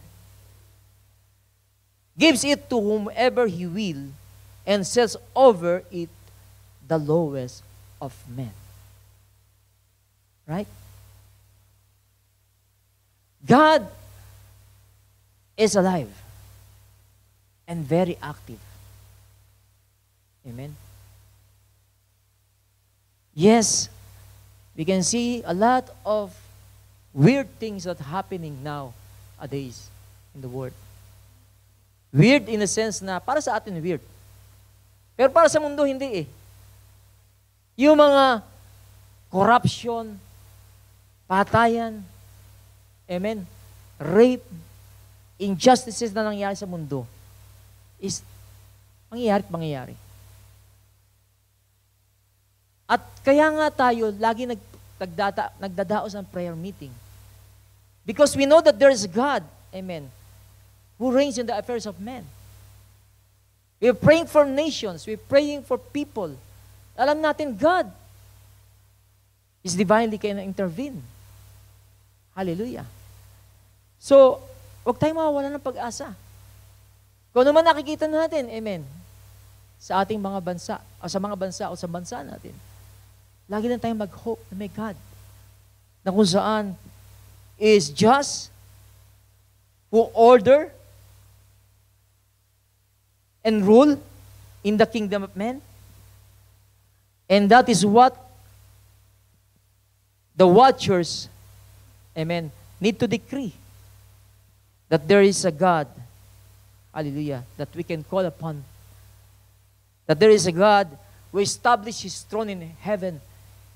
Gives it to whomever he will, and sets over it the lowest of men. Right? God is alive and very active. Amen? Yes, we can see a lot of weird things that are happening nowadays in the world. Weird in the sense na, para sa atin weird. Pero para sa mundo, hindi eh. Yung mga corruption, patayan, amen, rape, injustices na nangyayari sa mundo, is mangyayari. At kaya nga tayo, lagi nagdadaos ng prayer meeting. Because we know that there is God, amen, who reigns in the affairs of men. We're praying for nations. We're praying for people. Alam natin, God is divinely can intervene. Hallelujah. So, huwag tayong mawawala ng pag-asa. Kung ano man nakikita natin, amen, sa ating mga bansa, o sa mga bansa, o sa bansa natin, lagi lang tayong mag-hope na may God, na kung saan is just, who order and rule in the kingdom of men. And that is what the watchers, amen, need to decree. That there is a God, hallelujah, that we can call upon. That there is a God who established His throne in heaven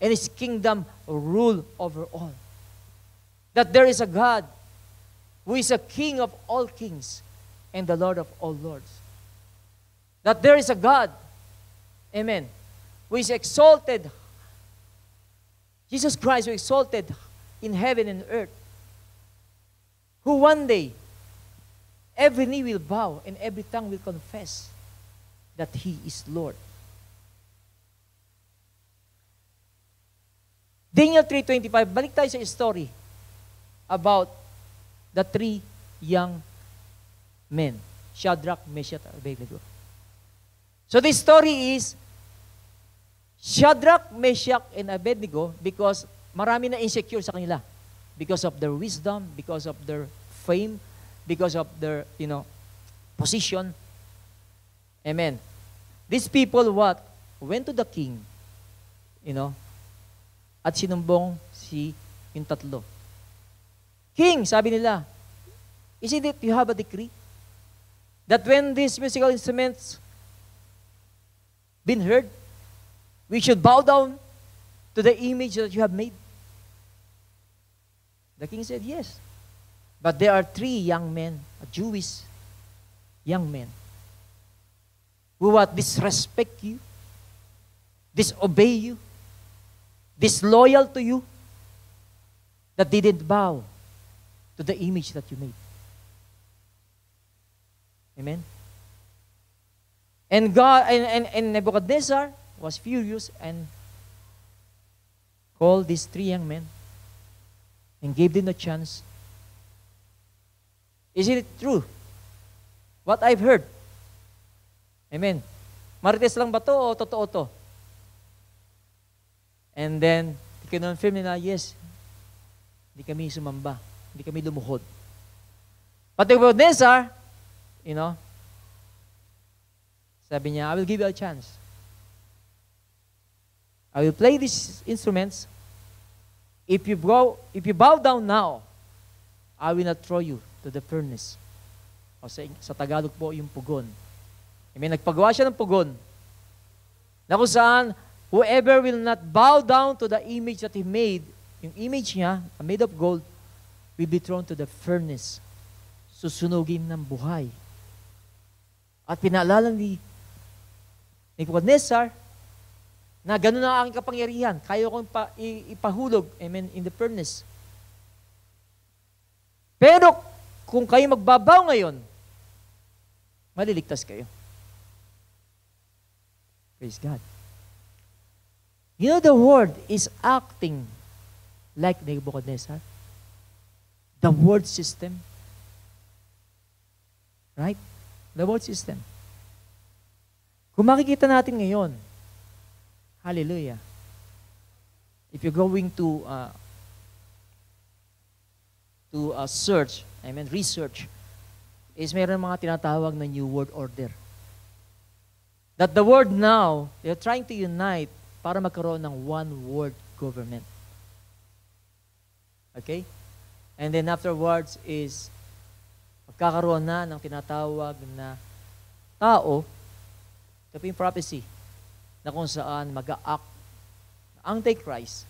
and His kingdom rule over all. That there is a God who is a King of all kings and the Lord of all lords. That there is a God, amen, who is exalted, Jesus Christ who is exalted in heaven and earth, who one day every knee will bow and every tongue will confess that He is Lord. Daniel 3:25, balik tayo sa story about the three young men, Shadrach, Meshach, and Abednego. So this story is Shadrach, Meshach, and Abednego because marami na insecure sa kanila because of their wisdom, because of their fame, because of their, position. Amen. These people went to the king, at sinumbong yung tatlo. King, sabi nila, isn't it you have a decree that when these musical instruments been heard, we should bow down to the image that you have made? The king said, yes. But there are three young men, Jewish young men, who disrespect you, disobey you, disloyal to you, that didn't bow to the image that you made. Amen? And God and Nebuchadnezzar was furious and called these three young men and gave them a chance. Isn't it true? What I've heard. Amen. Marites lang ba to o totoo to? And then, kinonfirm nila, yes, hindi kami sumamba. Hindi kami lumuhod. But Nebuchadnezzar, sabi niya, I will give you a chance. I will play these instruments. If you bow down now, I will not throw you to the furnace. O sa Tagalog po, yung pugon. Nagpagawa siya ng pugon. Na kung saan, whoever will not bow down to the image that he made, yung image niya, made of gold, will be thrown to the furnace. Susunugin ng buhay. At pinaalala ni Nebuchadnezzar na ganun ang aking kapangyarihan. Kaya kong ipahulog, amen, in the furnace. Pero kung kayo magbabaw ngayon, maliligtas kayo. Praise God. You know, the word is acting like Nebuchadnezzar. The word system. Right? The word system. Kung makikita natin ngayon, hallelujah, if you're going to search, research, is meron mga tinatawag na New World Order. That the world now, they're trying to unite para magkaroon ng one world government. Okay? And then afterwards is magkakaroon na ng tinatawag na tao, ito po yung prophecy, na kung saan mag-a-act Antichrist,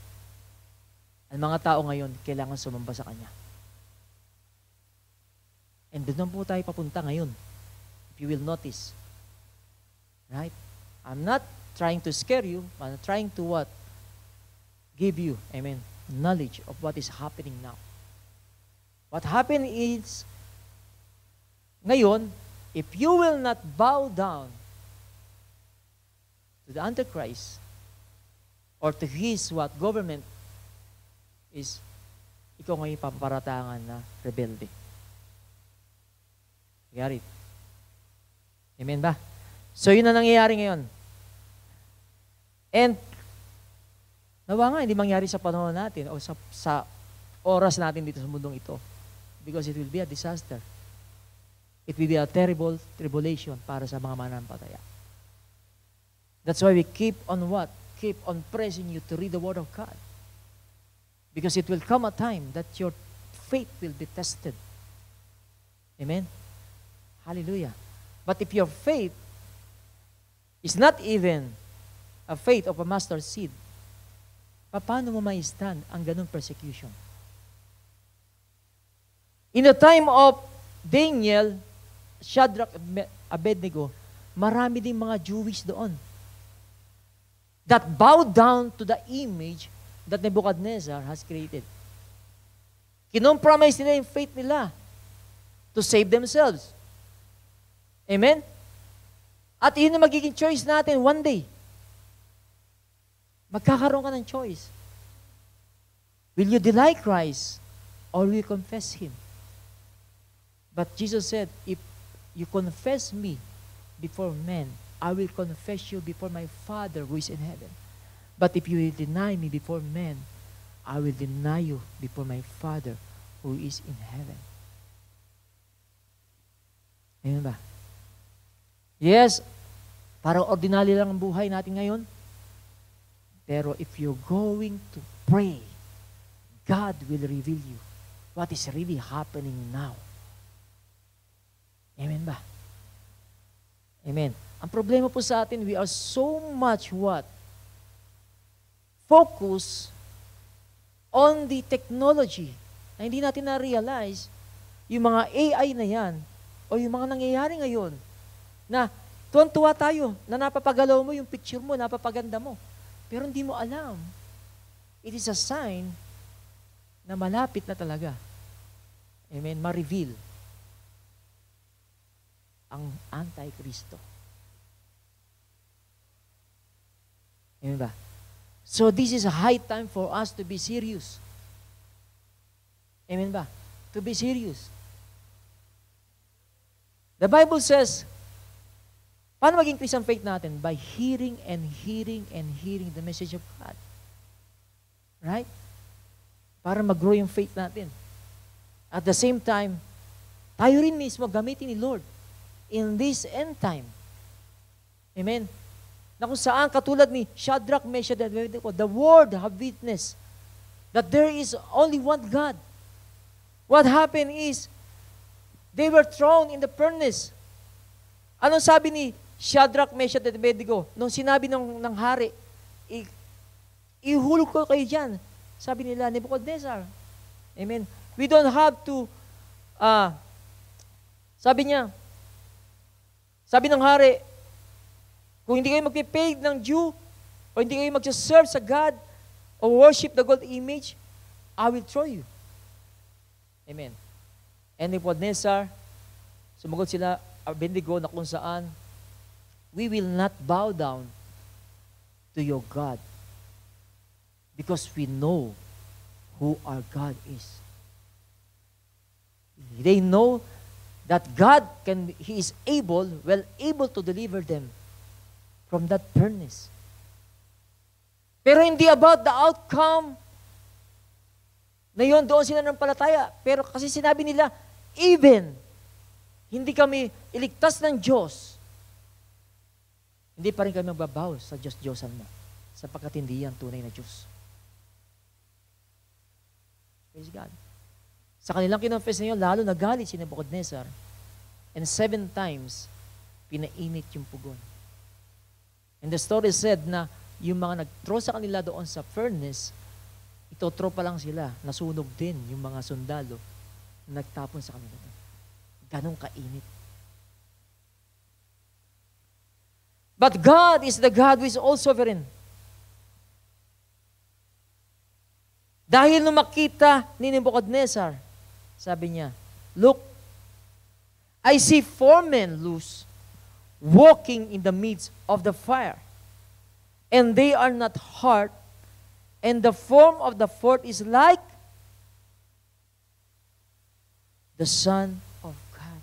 ang mga tao ngayon kailangan sumamba sa kanya. And doon po tayo papunta ngayon. If you will notice. Right? I'm not trying to scare you, but I'm trying to what? Give you, amen, knowledge of what is happening now. What happened is, ngayon, if you will not bow down to the Antichrist or to his what government is, ikaw ngayon papaparatangan na rebelde. Nangyari. Amen ba? So, yun na nangyayari ngayon. And, nawa nga, hindi mangyari sa panahon natin o sa oras natin dito sa mundong ito. Because it will be a disaster. It will be a terrible tribulation para sa mga mananampalataya. That's why we keep on what? Keep on pressing you to read the Word of God. Because it will come a time that your faith will be tested. Amen? Hallelujah. But if your faith is not even a faith of a mustard seed, paano mo ma-stand ang ganun persecution? In the time of Daniel, Shadrach, Abednego, marami din mga Jewish doon that bowed down to the image that Nebuchadnezzar has created. Kinompromise nila yung faith nila to save themselves. Amen? At yun na magiging choice natin one day. Magkakaroon ka ng choice. Will you deny Christ or will you confess Him? But Jesus said, if you confess me before men, I will confess you before my Father who is in heaven. But if you will deny me before men, I will deny you before my Father who is in heaven. Amen ba? Yes, parang ordinary lang ang buhay natin ngayon. Pero if you're going to pray, God will reveal you what is really happening now. Amen ba? Amen. Ang problema po sa atin, we are so much what? Focus on the technology na hindi natin na-realize yung mga AI na yan o yung mga nangyayari ngayon na tuwan-tuwa tayo na napapagalaw mo yung picture mo, napapaganda mo. Pero hindi mo alam. It is a sign na malapit na talaga. Amen. Ma-reveal ang Antikristo. Amen ba? So this is a high time for us to be serious. Amen ba? To be serious. The Bible says, paano mag-increase ang faith natin? By hearing and hearing and hearing the message of God. Right? Para mag-grow yung faith natin. At the same time, tayo rin mismo gamitin ni Lord in this end time. Amen? Na kung saan, katulad ni Shadrach, Meshach, and Abednego, the world have witnessed that there is only one God. What happened is, they were thrown in the furnace. Anong sabi ni Shadrach, Meshach, at Abednego? Nung sinabi ng hari, ihulog ko kayo dyan. Sabi nila, Nebuchadnezzar. Amen. We don't have to, sabi niya, Sabi ng hari, kung hindi kayo magpipaid ng due, o hindi kayo mag-serve sa God, o worship the gold image, I will throw you. Amen. And Nebuchadnezzar, sumagot sila, Abednego, na kung saan, we will not bow down to your God because we know who our God is. They know that God He is able to deliver them from that furnace. Pero hindi about the outcome na yun, doon sila ng palataya. Pero kasi sinabi nila, even hindi kami iligtas ng Diyos, hindi pa rin kami magbabaw sa Diyos-Diyosan mo, sapagkat hindi yan tunay na Diyos. Praise God. Sa kanilang kinonfess na yun, lalo nagalit si Nebuchadnezzar, and 7 times, pinainit yung pugon. And the story said na yung mga nag-throw sa kanila doon sa furnace, ito-throw pa lang sila, nasunog din yung mga sundalo na nagtapon sa kanila doon. Ganong kainit. But God is the God who is all sovereign. Dahil nung makita ni Nebuchadnezzar, sabi niya, look, I see 4 men loose, walking in the midst of the fire, and they are not hurt, and the form of the fourth is like the Son of God.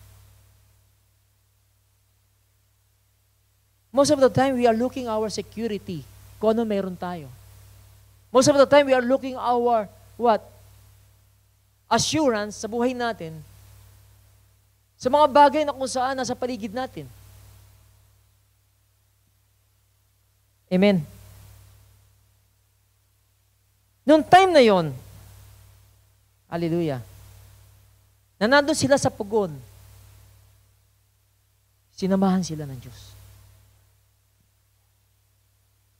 Most of the time, we are looking our security, kung ano meron tayo. Most of the time, we are looking our, what? Assurance sa buhay natin, sa mga bagay na kung saan nasa paligid natin. Amen. Noong time na yon, hallelujah, na nandun sila sa pugon, sinamahan sila ng Diyos.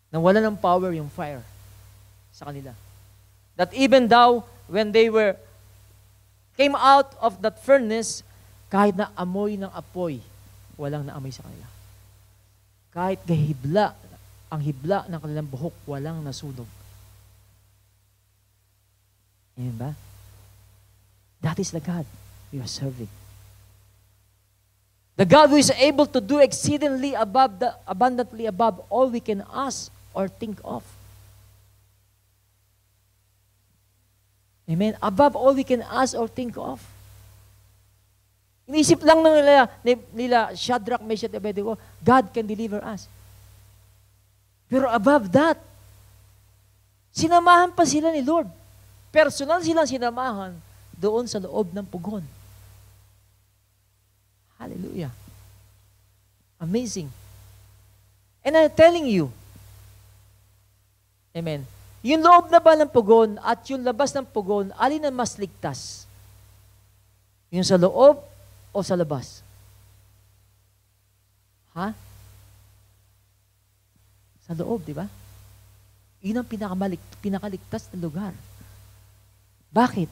Nawala ng power yung fire sa kanila. That even though, when they came out of that furnace, kahit na amoy ng apoy, walang naamoy sa kanila. Kahit ang hibla ng kanilang buhok, walang nasunog. Amen ba? That is the God we are serving. The God who is able to do exceedingly abundantly above all we can ask or think of. Amen? Above all we can ask or think of. Inisip lang nila Shadrach, Meshach, Abednego, God can deliver us. Pero above that, sinamahan pa sila ni Lord. Personal silang sinamahan doon sa loob ng pugon. Hallelujah. Amazing. And I'm telling you, amen, yung loob na ba ng pugon at yung labas ng pugon, alin ang mas ligtas? Yung sa loob o sa labas? Ha? Sa loob, di ba? Yun ang pinakaligtas na lugar. Bakit?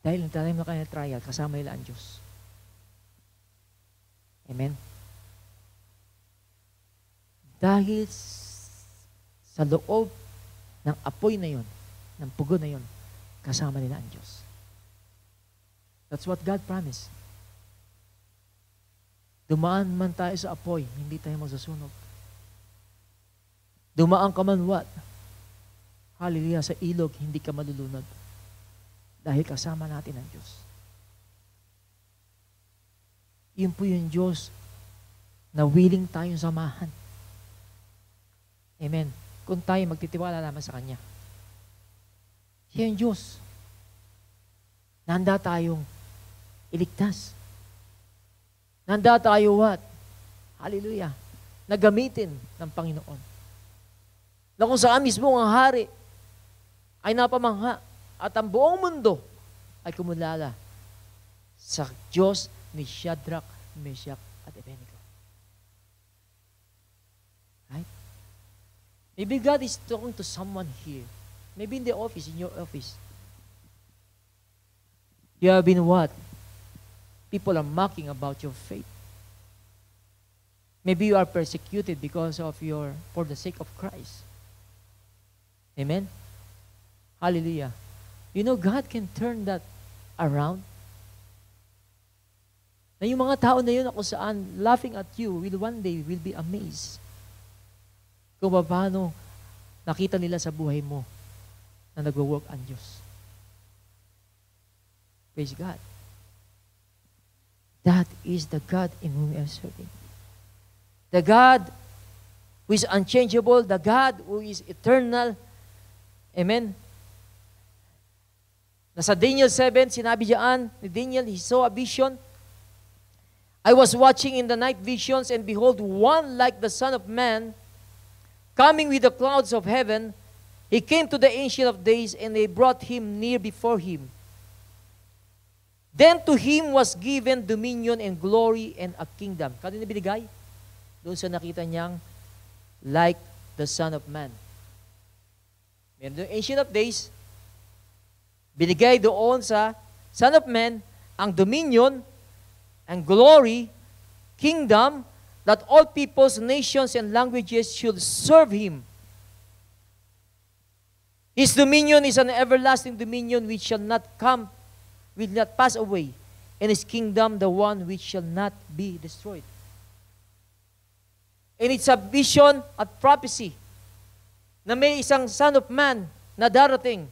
Dahil ang talim na kanya trial, kasama nila ang Diyos. Amen? Dahil sa loob ng apoy na yon, ng pugon na yon, kasama nila ang Diyos. That's what God promised. Dumaan man tayo sa apoy, hindi tayo magsusunog. Dumaan ka man what? Hallelujah, sa ilog, hindi ka malulunod. Dahil kasama natin ang Diyos. Yun po yung Diyos na willing tayong samahan. Amen. Kung tayo magtitiwala naman sa Kanya. Siya yung Diyos. Nanda tayong iligtas. Nanda tayo what? Hallelujah. Nagamitin ng Panginoon. Na kung saan mismo ang hari ay napamangha at ang buong mundo ay kumulala sa Diyos ni Shadrach, Meshach, at Abednego. Right? Maybe God is talking to someone here. Maybe in the office, in your office. You have been what? people are mocking about your faith. Maybe you are persecuted for the sake of Christ. Amen? Hallelujah. You know, God can turn that around. Na yung mga tao na yun na kung saan laughing at you one day will be amazed kung paano nakita nila sa buhay mo na nag-work ang Diyos. Praise God. That is the God in whom we are serving. The God who is unchangeable, the God who is eternal. Amen? Nasa Daniel 7, sinabi diyan ni Daniel, he saw a vision. I was watching in the night visions, and behold, one like the Son of Man, coming with the clouds of heaven. He came to the Ancient of Days, and they brought him near before him. Then to him was given dominion and glory and a kingdom. Kanina binigay? Doon sa nakita niyang like the Son of Man. Meron doon Ancient of Days, binigay doon sa Son of Man ang dominion and glory, kingdom, that all peoples, nations, and languages should serve Him. His dominion is an everlasting dominion which shall not come, will not pass away, and His kingdom the one which shall not be destroyed. And it's a vision at prophecy na may isang Son of Man na darating.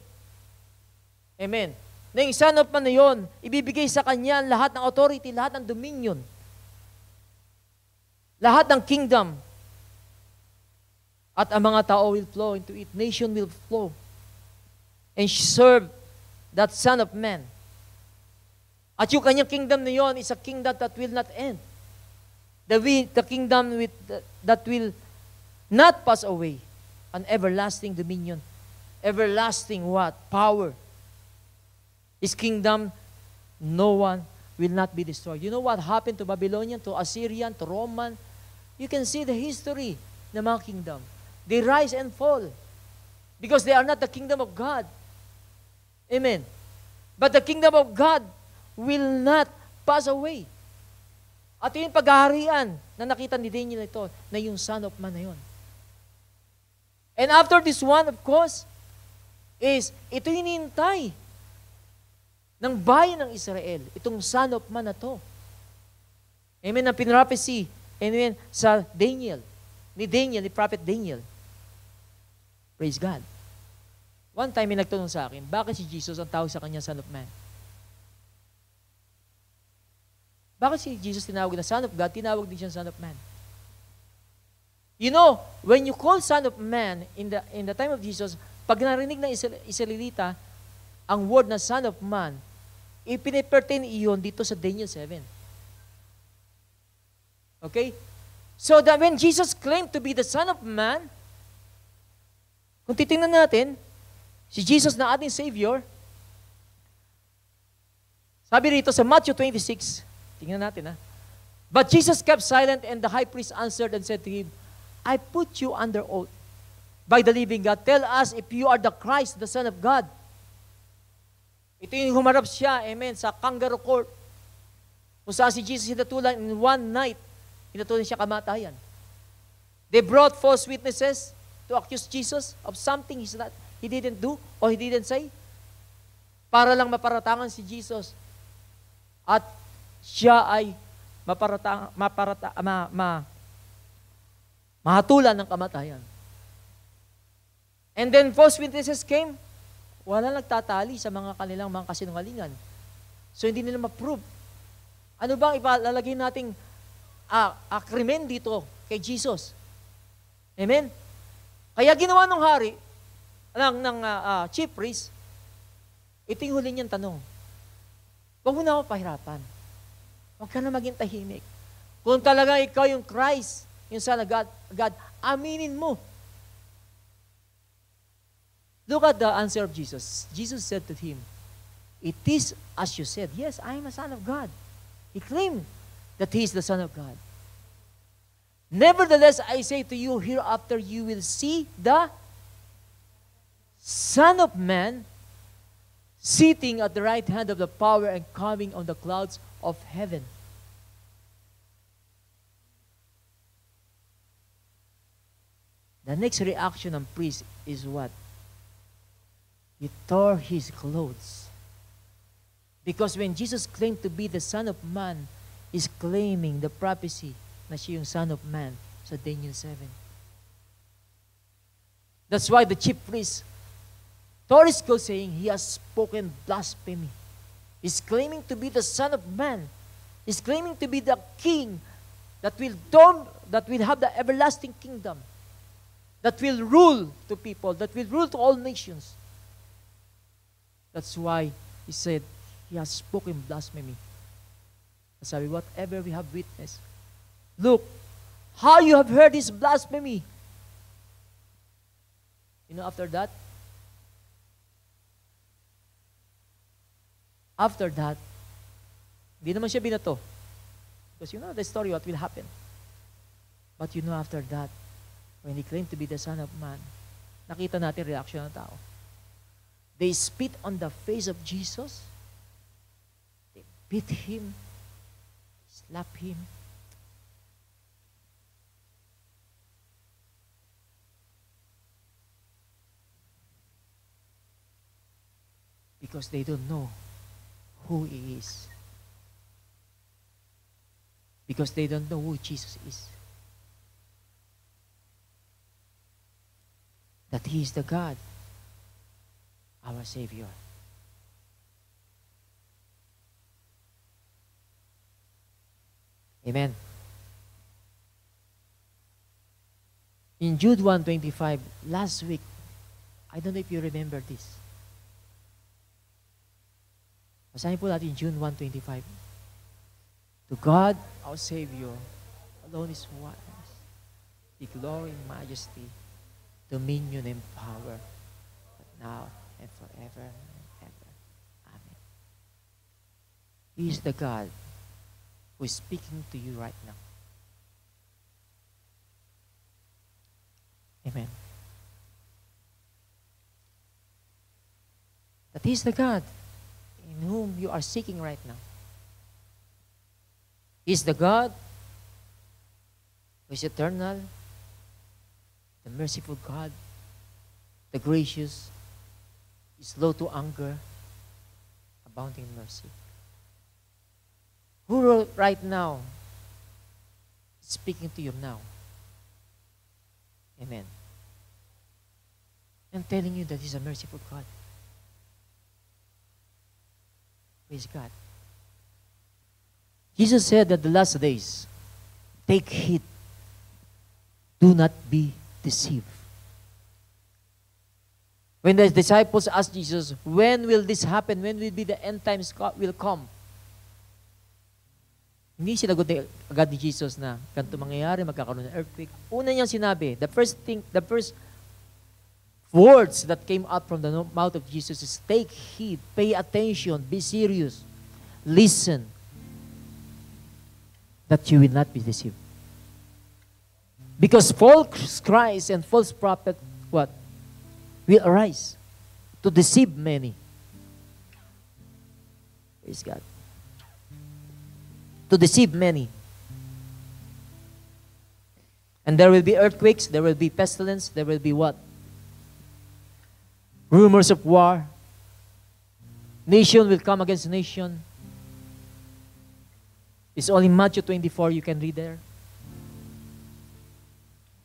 Amen. Na yung Son of Man na yun, ibibigay sa Kanya lahat ng authority, lahat ng dominion, lahat ng kingdom. At ang mga tao will flow into it. Nation will flow and serve that Son of Man. At yung Kanyang kingdom na yun is a kingdom that will not end. The kingdom that will not pass away. An everlasting dominion. Everlasting what? Power. His kingdom, no one will not be destroyed. You know what happened to Babylonian, to Assyrian, to Roman? You can see the history ng mga kingdom. They rise and fall because they are not the kingdom of God. Amen. But the kingdom of God will not pass away. At yung paghaharian na nakita ni Daniel ito, na yung Son of Man na yun. And after this one, of course, is ito hinihintay ng bayan ng Israel, itong Son of Man na to. Amen, ang pinrophecy, amen, sa Daniel, ni Prophet Daniel. Praise God. One time, may nagtanong sa akin, bakit si Jesus ang tawag sa kanya Son of Man? Bakit si Jesus tinawag na Son of God, tinawag din siya Son of Man? You know, when you call Son of Man in the time of Jesus, pag narinig ng Israelita ang word na Son of Man, ipinipertain iyon dito sa Daniel 7. Okay? So that when Jesus claimed to be the Son of Man, kung titingnan natin, si Jesus na ating Savior, sabi rito sa Matthew 26, tingnan natin ha. But Jesus kept silent, and the high priest answered and said to him, I put you under oath by the living God. Tell us if you are the Christ, the Son of God. Ito yung humarap siya, amen, sa kangaroo court. Kung saan si Jesus hinatulan in one night, hinatulan siya kamatayan. They brought false witnesses to accuse Jesus of something he didn't do or he didn't say, para lang maparatangan si Jesus. At siya ay mahatulan ng kamatayan. And then false witnesses came, wala nagtatali sa mga kanilang mga kasinungalingan. So hindi nila ma-prove. Ano bang ipalalagay nating krimen dito kay Jesus? Amen? Kaya ginawa ng hari, ng chief priest, ito yung huli niyang tanong. Huwag mo na ako pahirapan. Huwag ka na maging tahimik. Kung talaga ikaw yung Christ, yung Son of God, aminin mo. Look at the answer of Jesus. Jesus said to him, it is as you said. Yes, I am a son of God. He claimed that he is the Son of God. Nevertheless, I say to you, hereafter you will see the Son of Man sitting at the right hand of the power and coming on the clouds of heaven. The next reaction ng priest is what? He tore his clothes. Because when Jesus claimed to be the Son of Man, He's claiming the prophecy na siya yung Son of Man sa Daniel 7. That's why the chief priest tore his clothes saying, he has spoken blasphemy. He's claiming to be the Son of Man. He's claiming to be the King that will have the everlasting kingdom, that will rule to people, that will rule to all nations. That's why he said, he has spoken blasphemy. Sabi, whatever we have witnessed, look, how you have heard his blasphemy. You know, after that, di naman siya binato. Because you know the story, what will happen. But you know, after that, when he claimed to be the Son of Man, nakita natin reaction ng tao. They spit on the face of Jesus. They beat him. Slap him. Because they don't know who He is. Because they don't know who Jesus is. That He is the God, our Savior. Amen. In Jude 1:25, last week, I don't know if you remember this. Basahin po natin Jude 1:25. To God, our Savior, alone is wise, the glory and majesty, dominion and power, but now and forever and ever. Amen. He is the God who is speaking to you right now. Amen. That He is the God in whom you are seeking right now. He is the God who is eternal, the merciful God, the gracious, slow to anger, abounding in mercy. Who right now is speaking to you now? Amen. I'm telling you that He's a merciful God. Praise God. Jesus said that the last days, take heed, do not be deceived. When the disciples asked Jesus, when will this happen? When will be the end times will come? Hindi sinagot agad ni Jesus na ganito mangyayari, magkakaroon ng earthquake. Una niyang sinabi, the first words that came out from the mouth of Jesus is take heed, pay attention, be serious, listen, that you will not be deceived. Because false Christ and false prophet, what? Will arise to deceive many. Praise God. To deceive many. And there will be earthquakes, there will be pestilence, there will be what? Rumors of war. Nation will come against nation. It's only Matthew 24 you can read there.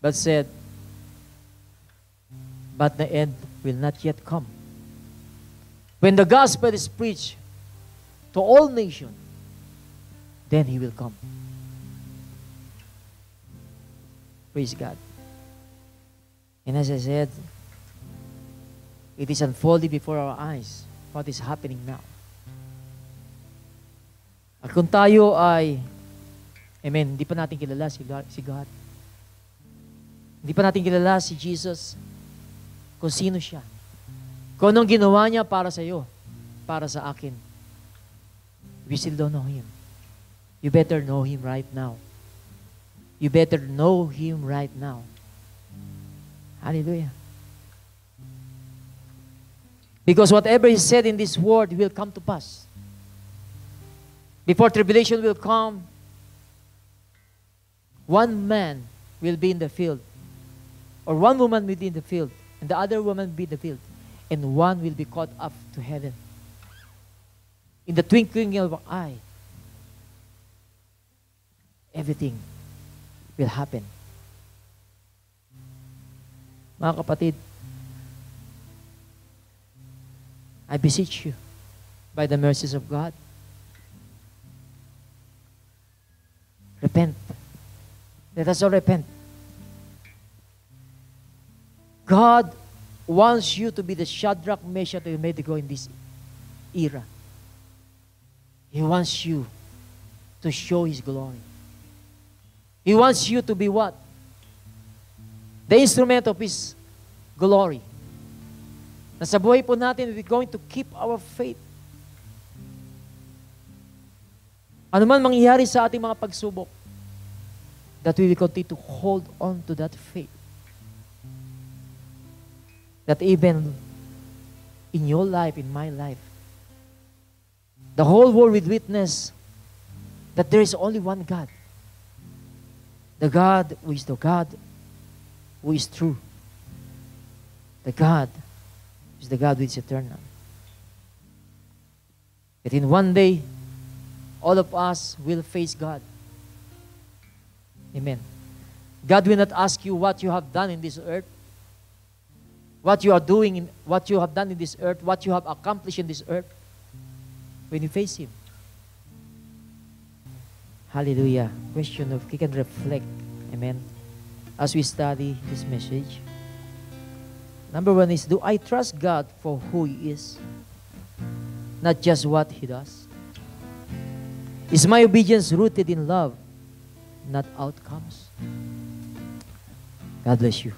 But said, but the end will not yet come. When the gospel is preached to all nations, then He will come. Praise God. And as I said, it is unfolding before our eyes what is happening now. At kung tayo ay, amen, hindi pa natin kilala si God. Hindi pa natin kilala si Jesus, kung sino siya. Kung anong ginawa niya para sa iyo, para sa akin. We still don't know Him. You better know Him right now. You better know Him right now. Hallelujah. Because whatever He said in this word will come to pass. Before tribulation will come, one man will be in the field, or one woman will be in the field, and the other woman will be in the field, and one will be caught up to heaven. In the twinkling of an eye, everything will happen. Mga kapatid, I beseech you, by the mercies of God, repent. Let us all repent. God wants you to be the Shadrach, Meshach, and Abednego in this era. He wants you to show His glory. He wants you to be what? The instrument of His glory. Na sa buhay po natin, we're going to keep our faith. Ano man mangyayari sa ating mga pagsubok, that we will continue to hold on to that faith. That even in your life, in my life, the whole world will witness that there is only one God. The God who is the God who is true. The God who is the God who is eternal. That in one day, all of us will face God. Amen. God will not ask you what you have done in this earth, what you are doing, what you have done in this earth, what you have accomplished in this earth, when you face Him. Hallelujah. Question of, we can reflect. Amen. As we study this message. Number one is, do I trust God for who He is? Not just what He does. Is my obedience rooted in love, not outcomes? God bless you.